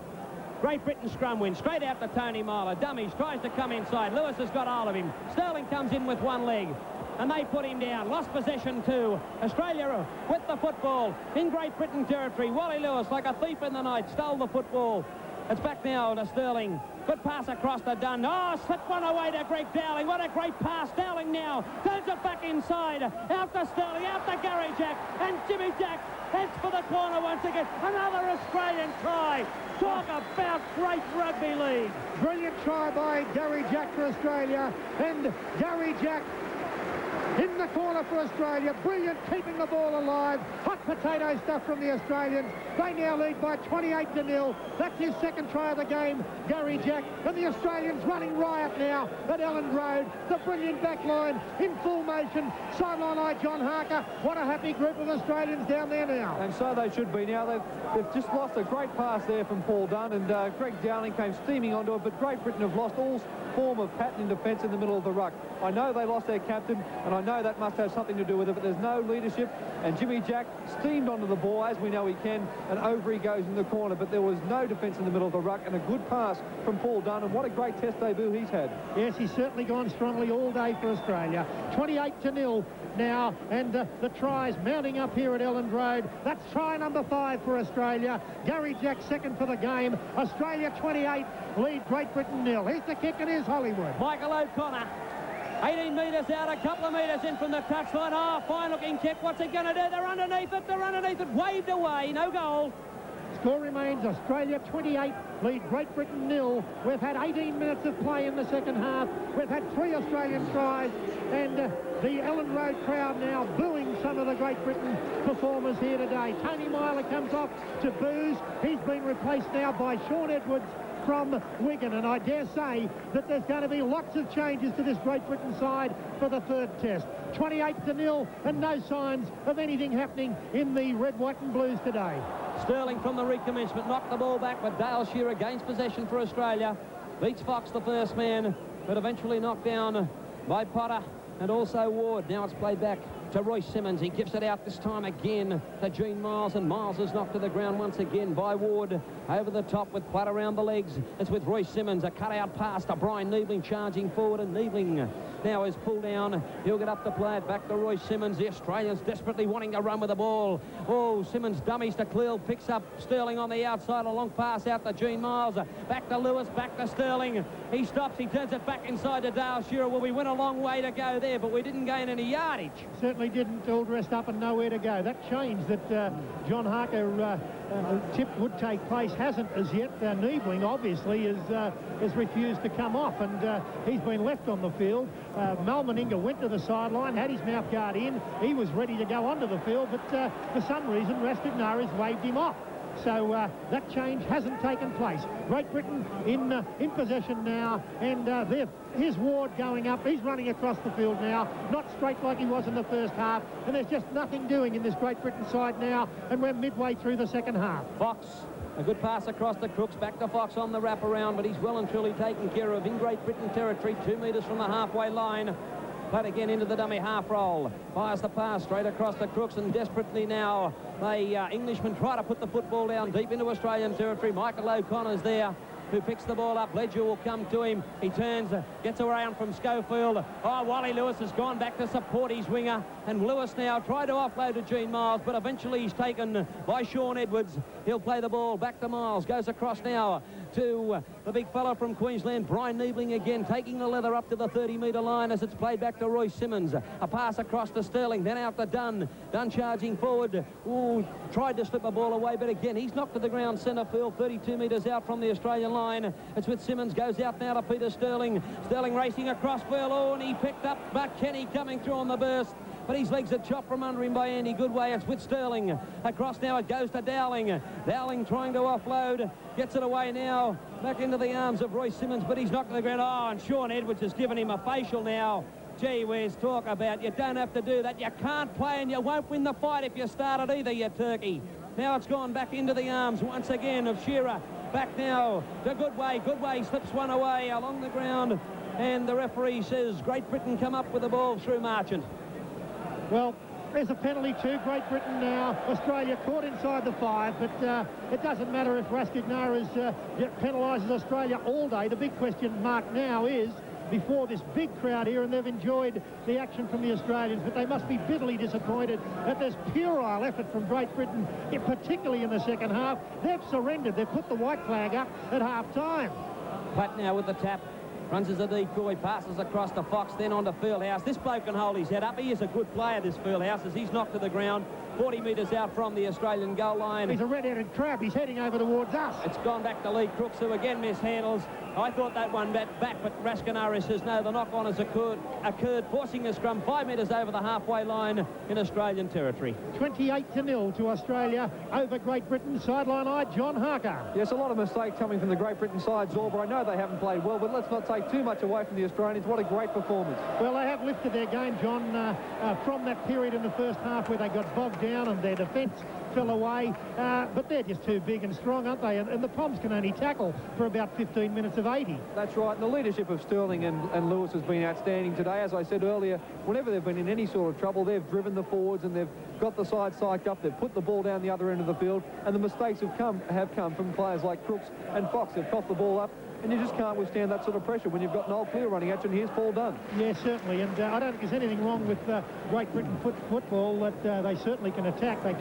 Great Britain scrum win, straight out to Tony Myler. Dummies, tries to come inside. Lewis has got hold of him. Sterling comes in with one leg, and they put him down. Lost possession too. Australia with the football in Great Britain territory. Wally Lewis, like a thief in the night, stole the football. It's back now to Sterling. Good pass across to Dunn. Oh, slipped one away to Greg Dowling. What a great pass. Dowling now turns it back inside. Out to Sterling, out to Gary Jack. And Jimmy Jack heads for the corner once again. Another Australian try. Talk about great rugby league. Brilliant try by Gary Jack for Australia. And Gary Jack in the corner for Australia. Brilliant, keeping the ball alive. Hot potato stuff from the Australians. They now lead by 28-0. That's his second try of the game, Gary Jack. And the Australians running riot now at Elland Road. The brilliant back line in full motion. Sideline eye, John Harker. What a happy group of Australians down there now. And so they should be now. They've just lost a great pass there from Paul Dunn, and Greg Dowling came steaming onto it, but Great Britain have lost all form of pattern in defence in the middle of the ruck. I know they lost their captain, and I know that must have something to do with it, but there's no leadership, and Jimmy Jack steamed onto the ball, as we know he can, and over he goes in the corner, but there was no defence in the middle of the ruck, and a good pass from Paul Dunn, and what a great test debut he's had. Yes, he's certainly gone strongly all day for Australia. 28-0 now, and the tries mounting up here at Elland Road. That's try number 5 for Australia. Gary Jack second for the game. Australia 28, lead Great Britain 0. Here's the kick, and here's Hollywood. Michael O'Connor, 18 metres out, a couple of metres in from the touchline. Oh, fine-looking kick. What's he going to do? They're underneath it. Waved away. No goal. Score remains Australia 28, lead Great Britain 0. We've had 18 minutes of play in the second half. We've had 3 Australian tries, and the Elland Road crowd now booing some of the Great Britain performers here today. Tony Myler comes off to boos. He's been replaced now by Sean Edwards from Wigan, and I dare say that there's going to be lots of changes to this Great Britain side for the third test. 28-0, and no signs of anything happening in the red, white and blues today. Sterling from the recommencement knocked the ball back, but Dale Shearer gains possession for Australia. Beats Fox, the first man, but eventually knocked down by Potter and also Ward. Now it's played back to Royce Simmons. He gives it out this time again to Gene Miles, and Miles is knocked to the ground once again by Ward. Over the top with Platt around the legs. It's with Royce Simmons. A cut-out pass to Brian Niebling charging forward, and Niebling now is pulled down. He'll get up to play it. Back to Royce Simmons. The Australians desperately wanting to run with the ball. Oh, Simmons dummies to Cleal. Picks up Sterling on the outside. A long pass out to Gene Miles. Back to Lewis. Back to Sterling. He stops. He turns it back inside to Dale Shearer. Well, we went a long way to go there, but we didn't gain any yardage. Certainly didn't. All dressed up and nowhere to go. That change that John Harker tipped would take place hasn't as yet. Niebling obviously has refused to come off, and he's been left on the field. Malmaninga went to the sideline, had his mouth guard in. He was ready to go onto the field, but for some reason Rastignaris waved him off. So that change hasn't taken place. Great Britain in possession now, and here's Ward going up. He's running across the field now, not straight like he was in the first half, and there's just nothing doing in this Great Britain side now, and we're midway through the second half. Fox, a good pass across the Crooks, back to Fox on the wraparound, but he's well and truly taken care of in Great Britain territory, 2 metres from the halfway line. But again into the dummy half roll. Fires the pass straight across the Crooks, and desperately now the Englishmen try to put the football down deep into Australian territory. Michael O'Connor's there, who picks the ball up. Ledger will come to him. He turns, gets around from Schofield. Oh, Wally Lewis has gone back to support his winger, and Lewis now tried to offload to Gene Miles, but eventually he's taken by Sean Edwards. He'll play the ball back to Miles. Goes across now to the big fellow from Queensland, Brian Niebling again, taking the leather up to the 30-metre line as it's played back to Royce Simmons. A pass across to Sterling, then out to Dunn. Dunn charging forward. Ooh, tried to slip the ball away, but again, he's knocked to the ground centre field, 32 metres out from the Australian line. It's with Simmons, goes out now to Peter Sterling. Sterling racing across field. Oh, and he picked up Buck Kenny coming through on the burst, but his legs are chopped from under him by Andy Goodway. It's with Sterling. Across now it goes to Dowling. Dowling trying to offload. Gets it away now. Back into the arms of Royce Simmons, but he's knocked to the ground. Oh, and Sean Edwards has given him a facial now. Gee whiz, talk about you don't have to do that. You can't play and you won't win the fight if you start it either, you turkey. Now it's gone back into the arms once again of Shearer. Back now to Goodway. Goodway slips one away along the ground, and the referee says Great Britain come up with the ball through Marchant. Well, there's a penalty to Great Britain now. Australia caught inside the 5, but it doesn't matter if Rastignaris penalises Australia all day. The big question mark now is, before this big crowd here, and they've enjoyed the action from the Australians, but they must be bitterly disappointed at this puerile effort from Great Britain, particularly in the second half. They've surrendered. They've put the white flag up at half-time. Platt now with the tap. Runs as a decoy, passes across to Fox, then on to Fieldhouse. This bloke can hold his head up. He is a good player, this Fieldhouse, as he's knocked to the ground 40 metres out from the Australian goal line. He's a red-headed crab. He's heading over towards us. It's gone back to Lee Crooks, who again mishandles. I thought that one back, but Rastignaris says no, the knock-on has occurred, forcing the scrum 5 metres over the halfway line in Australian territory. 28-0 to Australia over Great Britain. Sideline eye, John Harker. Yes, a lot of mistakes coming from the Great Britain side, Zorba. I know they haven't played well, but let's not take too much away from the Australians. What a great performance. Well, they have lifted their game, John, from that period in the first half where they got bogged down and their defence fell away, but they're just too big and strong, aren't they? And the Poms can only tackle for about 15 minutes of 80. That's right, and the leadership of Sterling and Lewis has been outstanding today. As I said earlier, whenever they've been in any sort of trouble, they've driven the forwards and they've got the side psyched up, they've put the ball down the other end of the field, and the mistakes have come from players like Crooks and Fox. They've coughed the ball up, and you just can't withstand that sort of pressure when you've got Noel Clear running at you, and here's Paul Dunn. Yeah, certainly, and I don't think there's anything wrong with Great Britain football, that they certainly can attack. They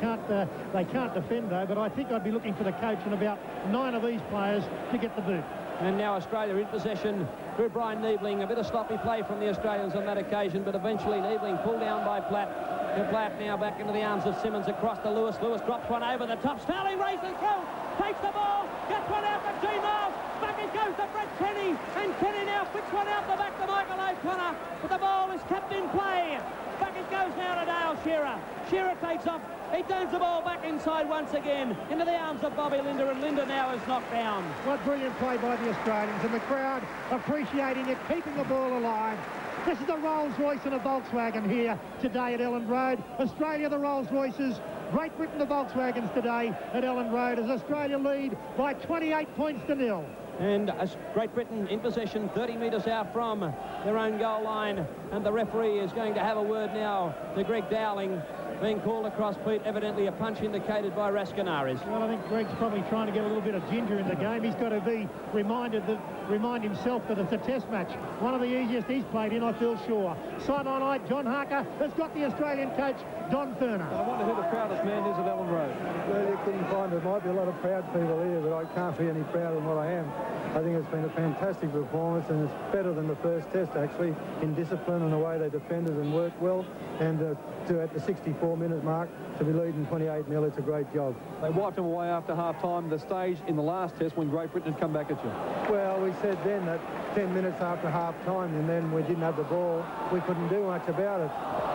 can't defend, though, but I think I'd be looking for the coach and about 9 of these players to get the boot. And now Australia in possession through Brian Niebling. A bit of sloppy play from the Australians on that occasion, but eventually Niebling pulled down by Platt. And Platt now back into the arms of Simmons across to Lewis. Lewis drops one over the top. Sterling races through, takes the ball, gets one out to Gene Miles. Back it goes to Brett Kenny, and Kenny now flicks one out the back to Michael O'Connor. But the ball is kept in play. Back it goes now to Dale Shearer. Shearer takes off. He turns the ball back inside once again into the arms of Bobby Linder, and Linder now is knocked down. What brilliant play by the Australians, and the crowd appreciating it, keeping the ball alive. This is a Rolls-Royce and a Volkswagen here today at Elland Road. Australia, the Rolls-Royces. Great Britain, the Volkswagens today at Elland Road, as Australia lead by 28 points to 0. And Great Britain in possession 30 metres out from their own goal line, and the referee is going to have a word now to Greg Dowling. being called across, Pete. Evidently a punch indicated by Rascanaris. Well, I think Greg's probably trying to get a little bit of ginger in the game. He's got to remind himself that it's a test match. One of the easiest he's played in, I feel sure. Sideline eye, John Harker has got the Australian coach, Don Furner. I wonder who the proudest man is at Ellen Road. Well, you couldn't find it. Might be a lot of proud people here, but I can't be any prouder than what I am. I think it's been a fantastic performance, and it's better than the first test, actually, in discipline and the way they defended and worked well. And to at the 64-minute mark, to be leading 28-0, it's a great job. They wiped them away after half-time, the stage in the last test when Great Britain had come back at you. Well, we said then that 10 minutes after half-time, and then we didn't have the ball, we couldn't do much about it.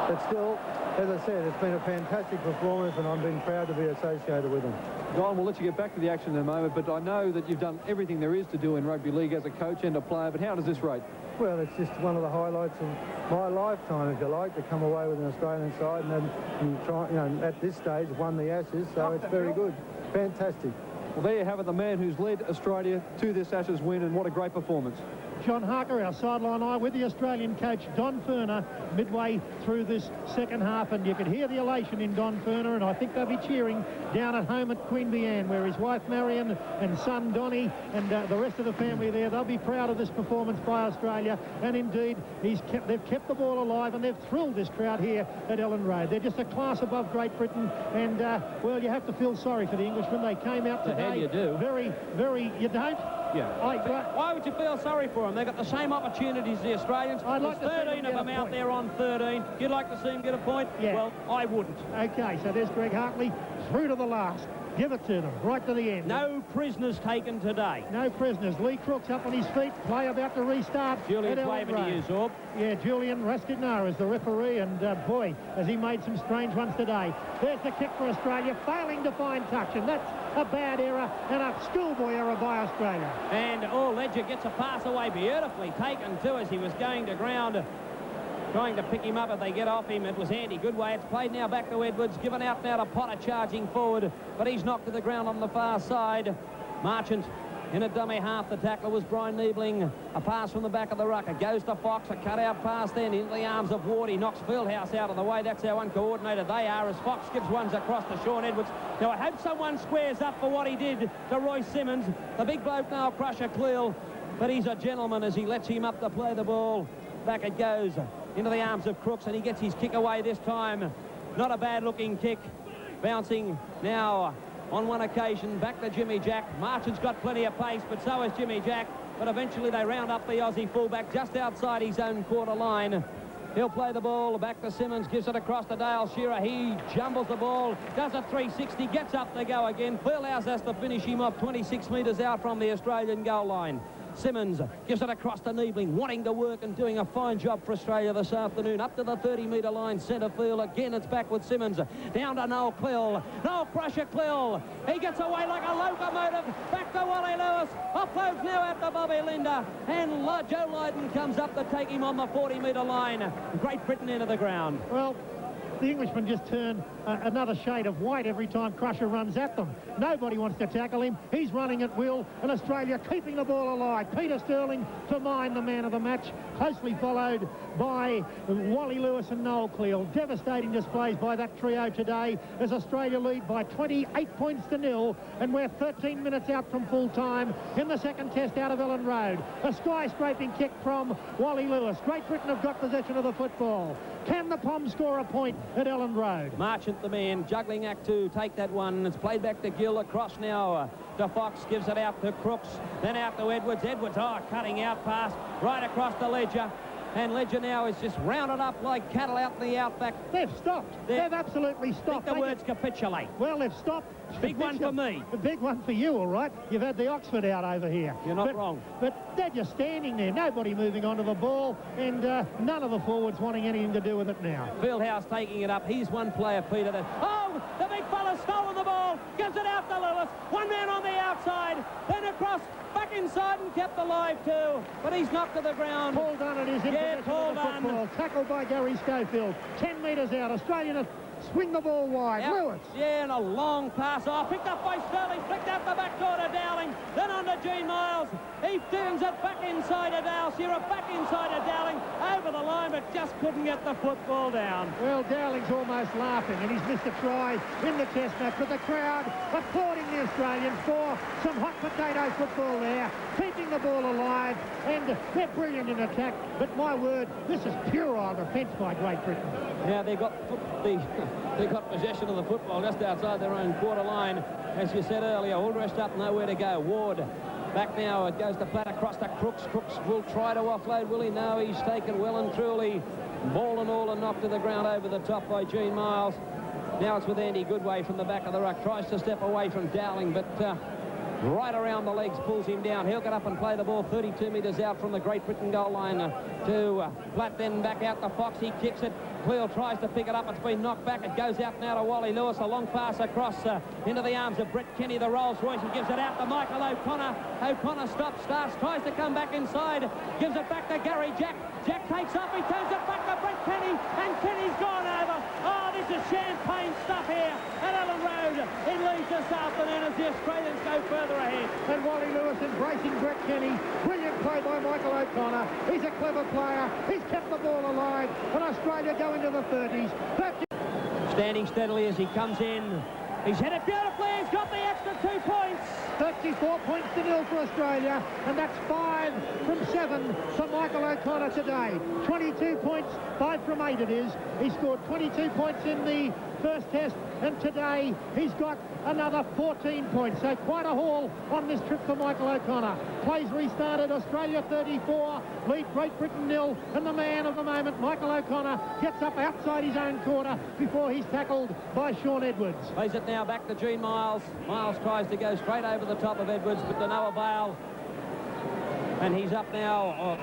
But still, as I said, it's been a fantastic performance, and I've been proud to be associated with them. Don, we'll let you get back to the action in a moment, but I know that you've done everything there is to do in rugby league as a coach and a player, but how does this rate? Well, it's just one of the highlights of my lifetime, if you like, to come away with an Australian side and try, you know, at this stage, won the Ashes, so it's very good. Fantastic. Well, there you have it, the man who's led Australia to this Ashes win, and what a great performance. John Harker, our sideline eye, with the Australian coach, Don Furner, midway through this second half, and you could hear the elation in Don Furner, and I think they'll be cheering down at home at Queanbeyan, where his wife Marion and son Donnie and the rest of the family there, they'll be proud of this performance by Australia, and indeed they've kept the ball alive, and they've thrilled this crowd here at Ellen Road. They're just a class above Great Britain, and well, you have to feel sorry for the Englishmen. They came out today. The hell you do. Very, you don't? Yeah. Why would you feel sorry for them? They've got the same opportunities as the Australians. There's 13 of them out there on 13. You'd like to see them get a point? Yeah. Well, I wouldn't. Okay, so there's Greg Hartley through to the last. Give it to them, right to the end. No prisoners taken today. No prisoners. Lee Crooks up on his feet. Play about to restart. Julian's waving to you, Zorb. Yeah, Julian Rascanaris is the referee, and boy, has he made some strange ones today. There's the kick for Australia, failing to find touch, and that's a bad error and a schoolboy error by Australia. And Ledger gets a pass away beautifully taken too as he was going to ground. Trying to pick him up if they get off him. It was Andy Goodway. It's played now back to Edwards. Given out now to Potter charging forward. But he's knocked to the ground on the far side. Marchant in a dummy half. The tackler was Brian Niebling. A pass from the back of the ruck. It goes to Fox. A cut-out pass then into the arms of Ward. He knocks Fieldhouse out of the way. That's how uncoordinated they are as Fox gives ones across to Sean Edwards. Now I hope someone squares up for what he did to Royce Simmons. The big bloke now, Crusher Cleal. But he's a gentleman as he lets him up to play the ball. Back it goes into the arms of Crooks, and he gets his kick away this time. Not a bad-looking kick. Bouncing now on one occasion back to Jimmy Jack. Marchant's got plenty of pace, but so has Jimmy Jack. But eventually they round up the Aussie fullback just outside his own quarter line. He'll play the ball back to Simmons, gives it across to Dale Shearer. He jumbles the ball, does a 360, gets up to go again. Fieldhouse has to finish him off 26 metres out from the Australian goal line. Simmons gives it across to Niebling, wanting to work and doing a fine job for Australia this afternoon. Up to the 30-metre line, centre field. Again, it's back with Simmons. Down to Noel Cleal. Noel Crusher Cleal. He gets away like a locomotive. Back to Wally Lewis. Offloads now out to Bobby Linda. And Joe Lydon comes up to take him on the 40-metre line. Great Britain into the ground. Well, the Englishmen just turn another shade of white every time Crusher runs at them. Nobody wants to tackle him. He's running at will, and Australia keeping the ball alive. Peter Sterling to mine, the man of the match, closely followed by Wally Lewis and Noel Cleal. Devastating displays by that trio today as Australia lead by 28 points to 0, and we're 13 minutes out from full time in the second test out of Ellen Road. A sky-scraping kick from Wally Lewis. Great Britain have got possession of the football. Can the Poms score a point at Ellen Road? Marchant, the man, juggling act to take that one. It's played back to Gill, across now to Fox, gives it out to Crooks, then out to Edwards. Edwards, cutting out pass right across the Ledger. And Ledger now is just rounded up like cattle out in the outback. They've stopped. They've absolutely stopped. I think the words capitulate. Well, they've stopped. Big one for me. A big one for you, all right. You've had the Oxford out over here. You're not wrong. But they're just standing there. Nobody moving onto the ball, and none of the forwards wanting anything to do with it now. Fieldhouse taking it up. He's one player, Peter. The big fella's stolen the ball. Gives it out to Lewis. One man on the outside. Then across. Back inside and kept alive too, but he's knocked to the ground. Paul Dunn is in possession of the football. Tackled by Gary Schofield. 10 metres out. Australia swing the ball wide. Yep. Lewis. Yeah, and a long pass. Picked up by Sterling. Flicked out the back door to Dowling. Then on to Gene Miles. He turns it back inside of Dalsira, back inside of Dowling, over the line, but just couldn't get the football down. Well, Dowling's almost laughing, and he's missed a try in the test match, but the crowd applauding the Australians for some hot potato football there, keeping the ball alive, and they're brilliant in attack. But my word, this is puerile defence by Great Britain. Now they got possession of the football just outside their own quarter line, as you said earlier, all dressed up, nowhere to go. Ward back now, it goes to Platt across to Crooks. Crooks will try to offload, will he? No, he's taken well and truly. Ball and all and knocked to the ground over the top by Gene Miles. Now it's with Andy Goodway from the back of the ruck. Tries to step away from Dowling, but right around the legs, pulls him down. He'll get up and play the ball 32 metres out from the Great Britain goal line to Platt, then back out to Fox. He kicks it. Cleel tries to pick it up. It's been knocked back. It goes out now to Wally Lewis. A long pass across into the arms of Brett Kenny, the Rolls Royce. He gives it out to Michael O'Connor. O'Connor stops, starts, tries to come back inside. Gives it back to Gary Jack. Jack takes up. He turns it back to Brett Kenny, and Kenny's gone over. Oh, this is champagne stuff here at Ellen Road in Leeds this afternoon as the Australians go further ahead. And Wally Lewis embracing Brett Kenny. Brilliant play by Michael O'Connor. He's a clever player. He's kept the ball alive. And Australia go into the 30s. Standing steadily as he comes in. He's hit it beautifully. He's got the extra 2 points. 34 points to nil for Australia, and that's 5 from 7 for Michael O'Connor today. 22 points, 5 from 8 it is. He scored 22 points in the first test, and today he's got another 14 points. So quite a haul on this trip for Michael O'Connor. Plays restarted, Australia 34, lead Great Britain 0, and the man of the moment, Michael O'Connor, gets up outside his own quarter before he's tackled by Sean Edwards. Plays it now back to Gene Miles. Miles tries to go straight over the top of Edwards, but to no avail. And he's up now.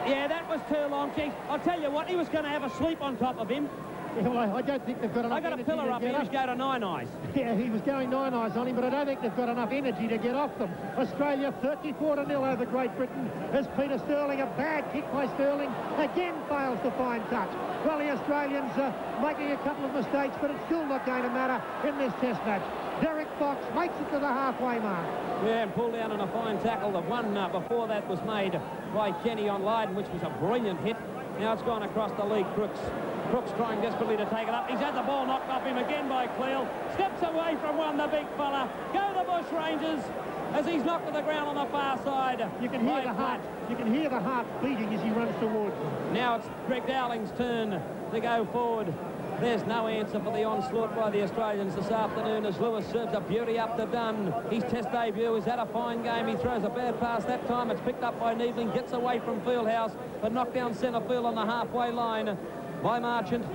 Yeah, that was too long. Jeez, I'll tell you what, he was going to have a sleep on top of him. Yeah, well, I don't think they've got enough I got a energy pillar to up get here. He was going to Nine Eyes. Yeah, he was going 9 eyes on him, but I don't think they've got enough energy to get off them. Australia 34-0 over Great Britain as Peter Sterling, a bad kick by Sterling, again fails to find touch. Well, the Australians are making a couple of mistakes, but it's still not going to matter in this test match. Derek Fox makes it to the halfway mark. Yeah, and pulled down on a fine tackle. The one before that was made by Kenny on Lydon, which was a brilliant hit. Now it's gone across the league. Crooks trying desperately to take it up. He's had the ball knocked off him again by Cleel. Steps away from one, the big fella. Go the Bush Rangers as he's knocked to the ground on the far side. You can hear the heart. You can hear the heart beating as he runs towards them. Now it's Greg Dowling's turn to go forward. There's no answer for the onslaught by the Australians this afternoon as Lewis serves a beauty up to Dunn. His test debut has had a fine game. He throws a bad pass that time. It's picked up by Niebling, gets away from Fieldhouse, but knocked down centre field on the halfway line by Marchant.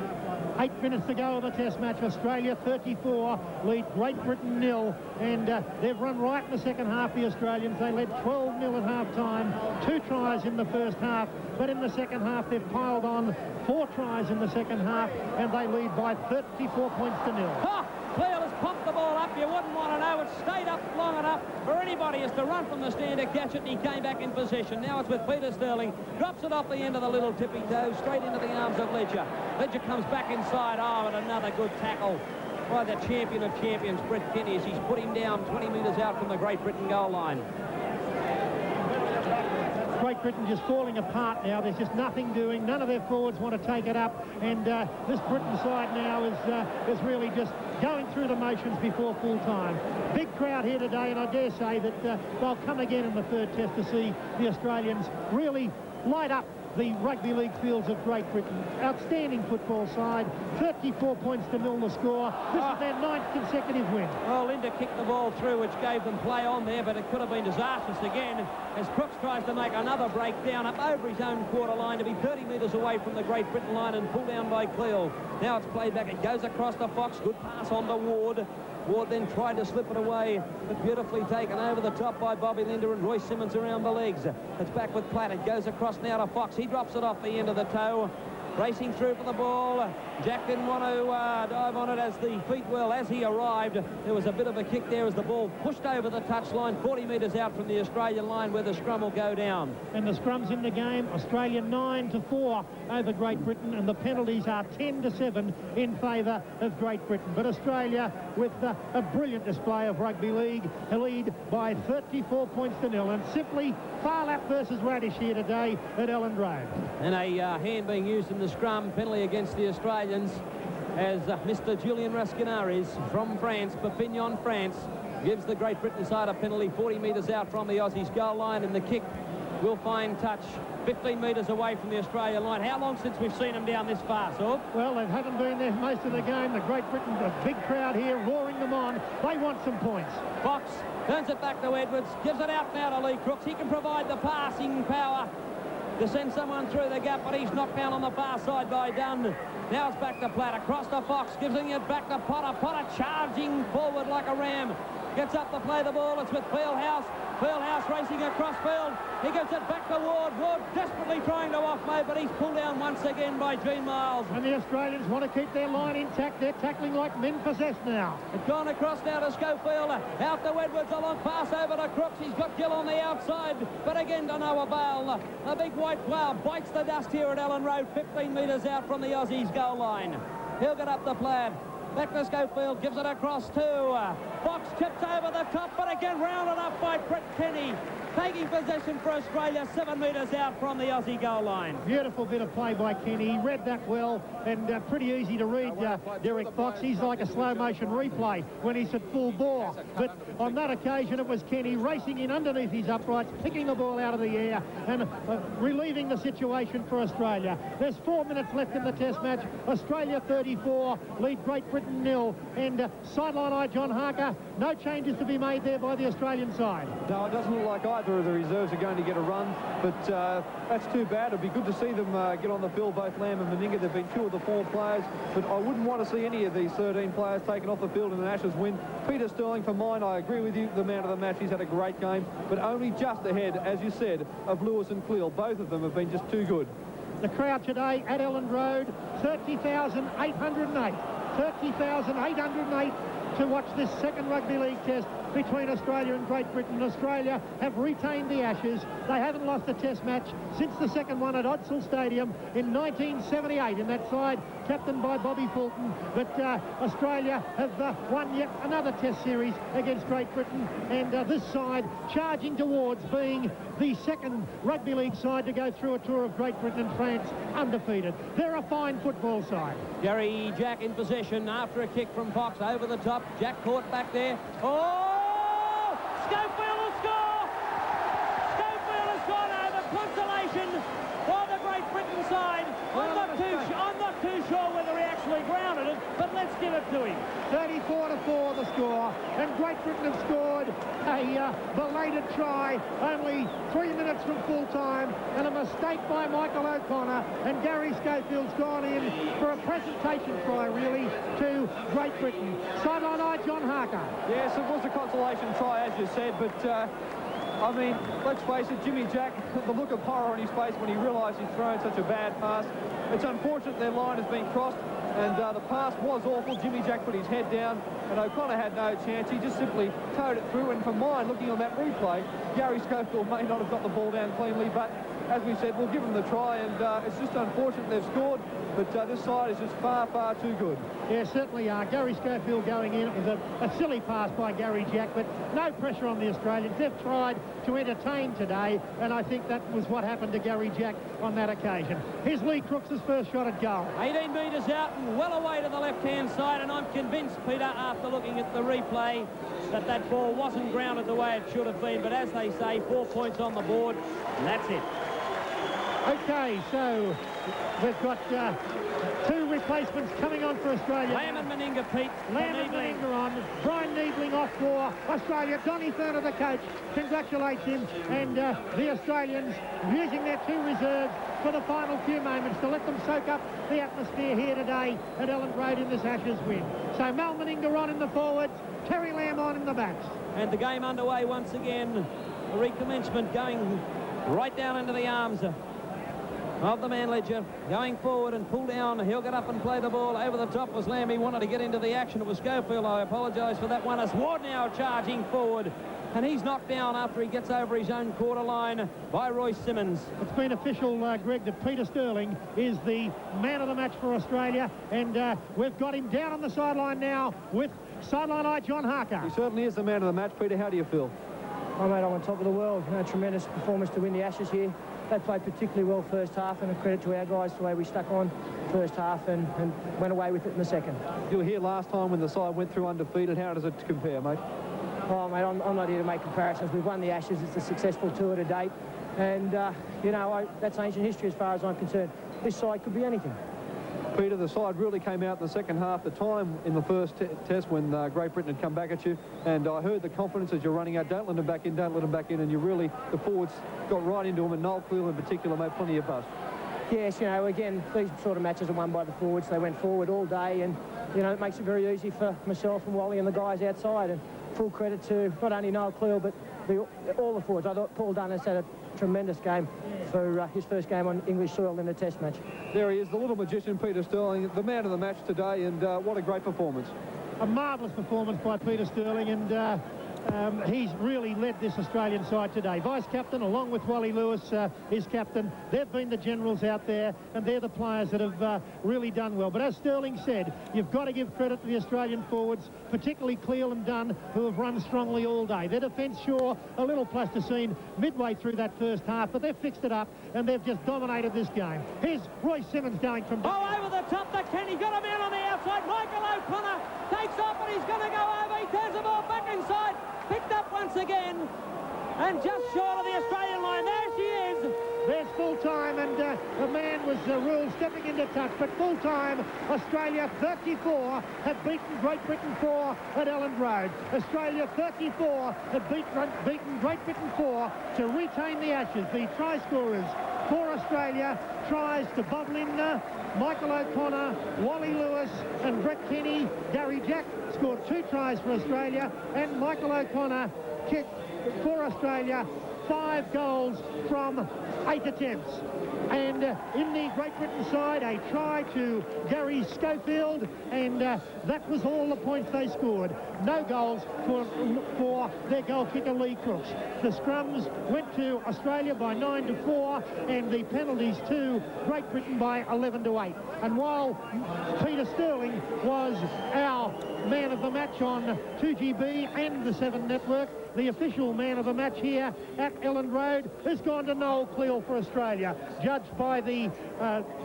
8 minutes to go of the test match. Australia 34, lead Great Britain 0, and they've run right in the second half, the Australians. They led 12-0 at half-time, 2 tries in the first half, but in the second half they've piled on 4 tries in the second half, and they lead by 34 points to 0. Ha! Cleel has pumped the ball up. You wouldn't want to know. It stayed up long enough for anybody as to run from the stand to catch it, and he came back in position. Now it's with Peter Sterling. Drops it off the end of the little tippy toe, straight into the arms of Ledger. Ledger comes back inside. Oh, and another good tackle by the champion of champions, Brett Kenny, as he's put him down 20 metres out from the Great Britain goal line. Great Britain just falling apart now. There's just nothing doing. None of their forwards want to take it up, and this Britain side now is really just going through the motions before full time. Big crowd here today, and I dare say that they'll come again in the third test to see the Australians really light up the rugby league fields of Great Britain. Outstanding football side. 34 points to 0 the score. This is their 9th consecutive win. Well, Linda kicked the ball through, which gave them play on there, but it could have been disastrous again as Crooks tries to make another breakdown up over his own quarter line to be 30 metres away from the Great Britain line and pulled down by Cleel. Now it's played back. It goes across the Fox. Good pass on to Ward. Ward then tried to slip it away, but beautifully taken over the top by Bobby Linder and Royce Simmons around the legs. It's back with Platt. It goes across now to Fox. He drops it off the end of the toe. racing through for the ball. Jack didn't want to dive on it as the feet well. As he arrived, there was a bit of a kick there as the ball pushed over the touchline, 40 metres out from the Australian line where the scrum will go down. And the scrum's in the game. Australia 9-4 over Great Britain, and the penalties are 10-7 in favour of Great Britain. But Australia, with a brilliant display of rugby league, lead by 34 points to nil, and simply Phar Lap versus Radish here today at Elland Road. And a hand being used in the scrum, penalty against the Australians, as Mr. Julien Rascanaris from France, Perpignan, France, gives the Great Britain side a penalty 40 metres out from the Aussies' goal line, and the kick will find touch 15 metres away from the Australian line. How long since we've seen them down this far, Sorb? Well, they haven't been there most of the game. The Great Britain, a big crowd here, roaring them on. They want some points. Fox turns it back to Edwards, gives it out now to Lee Crooks. He can provide the passing power to send someone through the gap, but he's knocked down on the far side by Dunn. Now it's back to Platt, across to Fox, giving it back to Potter. Potter charging forward like a ram. Gets up to play the ball. It's with Fieldhouse. Fieldhouse racing across field. He gives it back to Ward. Ward desperately trying to offload, but he's pulled down once again by Gene Miles. And the Australians want to keep their line intact. They're tackling like men possessed now. It's gone across now to Schofield. Out to Edwards. A long pass over to Crooks. He's got Gill on the outside, but again to no avail. A big white cloud bites the dust here at Elland Road, 15 metres out from the Aussies' goal line. He'll get up the Plaid. Back to Schofield, gives it across to Fox, tips over the top, but again rounded up by Brett Kenny. Taking possession for Australia, 7 metres out from the Aussie goal line. Beautiful bit of play by Kenny. He read that well, and pretty easy to read Derek Fox. He's like a slow-motion replay when he's at full bore. But on that occasion, it was Kenny racing in underneath his uprights, picking the ball out of the air and relieving the situation for Australia. There's 4 minutes left in the Test match. Australia 34, lead Great Britain 0. And sideline eye John Harker, no changes to be made there by the Australian side. No, it doesn't look like either of the reserves are going to get a run, but that's too bad. It'd be good to see them get on the field, both Lamb and Meninga. They've been 2 of the 4 players, but I wouldn't want to see any of these 13 players taken off the field in an Ashes win. Peter Sterling, for mine, I agree with you, the man of the match. He's had a great game, but only just ahead, as you said, of Lewis and Cleal. Both of them have been just too good. The crowd today at Elland Road, 30,808. 30,808 to watch this second rugby league test between Australia and Great Britain. Australia have retained the Ashes. They haven't lost a test match since the second one at Odsal Stadium in 1978 in that side, captained by Bobby Fulton. But Australia have won yet another test series against Great Britain, and this side charging towards being the second rugby league side to go through a tour of Great Britain and France undefeated. They're a fine football side. Gary Jack in possession after a kick from Fox over the top. Jack caught back there. Oh! Schofield will score! Schofield has gone over. Consolation for the Great Britain side. I'm not too sure whether he actually grounded it, but let's give it to him. 34-4 the score, and Great Britain have scored a belated try only 3 minutes from full time, and a mistake by Michael O'Connor, and Gary Schofield's gone in for a presentation try really to Great Britain. Sideline eye John Harker. Yes, it was a consolation try, as you said, but I mean, let's face it, Jimmy Jack, the look of horror on his face when he realised he'd thrown such a bad pass. It's unfortunate their line has been crossed, and the pass was awful. Jimmy Jack put his head down, and O'Connor had no chance. He just simply towed it through, and for mine, looking on that replay, Gary Schofield may not have got the ball down cleanly, but as we said, we'll give them the try, and it's just unfortunate they've scored, but this side is just far, far too good. Yeah, certainly are. Gary Schofield going in. It was a silly pass by Gary Jack, but no pressure on the Australians. They've tried to entertain today, and I think that was what happened to Gary Jack on that occasion. Here's Lee Crooks' first shot at goal. 18 metres out and well away to the left-hand side, and I'm convinced, Peter, after looking at the replay, that that ball wasn't grounded the way it should have been. But as they say, 4 points on the board, and that's it. Okay, so we've got 2 replacements coming on for Australia. Lamb and Meninga, Pete. Lamb and Meninga on. Brian Needling off for Australia. Donny Ferner, the coach, congratulates him. And the Australians using their 2 reserves for the final few moments to let them soak up the atmosphere here today at Elland Road in this Ashes win. So Mal Meninga on in the forwards, Terry Lamb on in the backs. And the game underway once again. A recommencement going right down into the arms of the Manledger. Going forward and pull down. He'll get up and play the ball. Over the top was Lamb. He wanted to get into the action. It was Schofield. I apologise for that one. As Ward now charging forward. And he's knocked down after he gets over his own quarter line by Royce Simmons. It's been official, Greg, that Peter Sterling is the man of the match for Australia. And we've got him down on the sideline now with sideline eye John Harker. He certainly is the man of the match. Peter, how do you feel? Oh, mate, I'm on top of the world. Tremendous performance to win the Ashes here. They played particularly well first half, and a credit to our guys the way we stuck on first half and went away with it in the second. You were here last time when the side went through undefeated. How does it compare, mate? Oh, mate, I'm not here to make comparisons. We've won the Ashes. It's a successful tour to date. And, you know, that's ancient history as far as I'm concerned. This side could be anything. Peter, the side really came out in the second half. The time in the first test when Great Britain had come back at you, and I heard the confidence as you're running out. Don't let them back in, don't let them back in, and you really, the forwards got right into them, and Noel Cleal in particular made plenty of fuss. Yes, you know, again, these sort of matches are won by the forwards. They went forward all day, and, you know, it makes it very easy for myself and Wally and the guys outside. And full credit to not only Noel Cleal, but all the forwards. I thought Paul Dunn had a tremendous game for his first game on English soil in a test match. There he is, the little magician, Peter Sterling, the man of the match today, and what a great performance. A marvellous performance by Peter Sterling, and he's really led this Australian side today. Vice-captain, along with Wally Lewis, his captain. They've been the generals out there, and they're the players that have really done well. But as Sterling said, you've got to give credit to the Australian forwards, particularly Cleal and Dunn, who have run strongly all day. Their defence, sure, a little plasticine midway through that first half, but they've fixed it up, and they've just dominated this game. Here's Royce Simmons going from... Oh, over the top, the Kenny got him out on the outside. Michael O'Connor takes off, and he's going to go over. He turns the ball back inside. Picked up once again, and just short of the Australian line. There she is. There's full time, and the man was ruled stepping into touch, but full time, Australia 34 had beaten Great Britain 4 at Elland Road. Australia 34 had beaten Great Britain 4 to retain the Ashes. The try scorers for Australia, tries to Bob Lindner, Michael O'Connor, Wally Lewis and Brett Kenny. Gary Jack scored 2 tries for Australia, and Michael O'Connor kicked for Australia 5 goals from 8 attempts. And in the Great Britain side, a try to Gary Schofield, and that was all the points they scored. No goals for their goal kicker Lee Crooks. The scrums went to Australia by 9-4, and the penalties to Great Britain by 11-8. And while Peter Sterling was our man of the match on 2GB and the 7 Network, the official man of the match here at Elland Road has gone to Noel Cleal for Australia, judged by the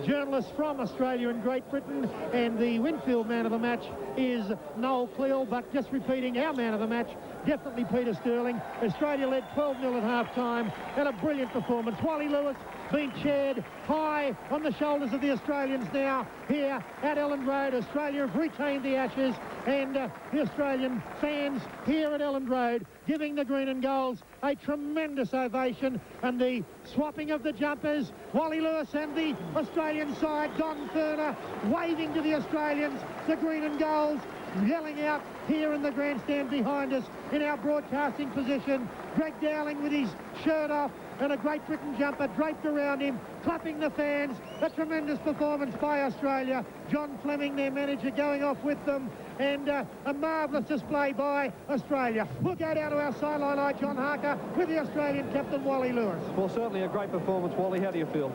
journalists from Australia and Great Britain, and the Winfield man of the match is Noel Cleal. But just repeating, our man of the match, definitely Peter Sterling. Australia led 12-0 at half-time, and a brilliant performance. Wally Lewis being chaired high on the shoulders of the Australians now here at Elland Road. Australia have retained the Ashes, and the Australian fans here at Elland Road giving the green and golds a tremendous ovation, and the swapping of the jumpers, Wally Lewis and the Australian side, Don Furner waving to the Australians, the green and golds, yelling out here in the grandstand behind us in our broadcasting position. Greg Dowling with his shirt off and a Great Britain jumper draped around him, clapping the fans. A tremendous performance by Australia. John Fleming, their manager, going off with them, and a marvellous display by Australia. We'll go down to our sideline eye, John Harker, with the Australian captain, Wally Lewis. Well, certainly a great performance, Wally. How do you feel?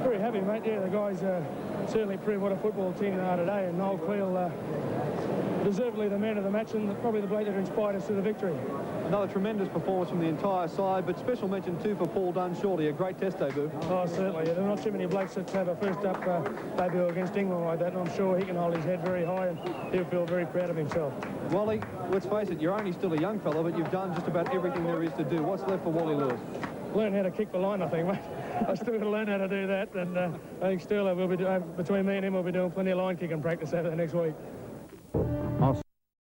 Very happy, mate. Yeah, the guys certainly proved what a football team they are today, and Noel Cleal deservedly the man of the match, and probably the bloke that inspired us to the victory. Another tremendous performance from the entire side, but special mention too for Paul Dunn, surely a great test debut. Oh, certainly. Yeah, there are not too many blokes that have a first-up debut against England like that, and I'm sure he can hold his head very high, and he'll feel very proud of himself. Wally, let's face it, you're only still a young fella, but you've done just about everything there is to do. What's left for Wally Lewis? Learn how to kick the line, I think, mate. I still got to learn how to do that, and I think still we'll be between me and him, we'll be doing plenty of line kicking practice over the next week.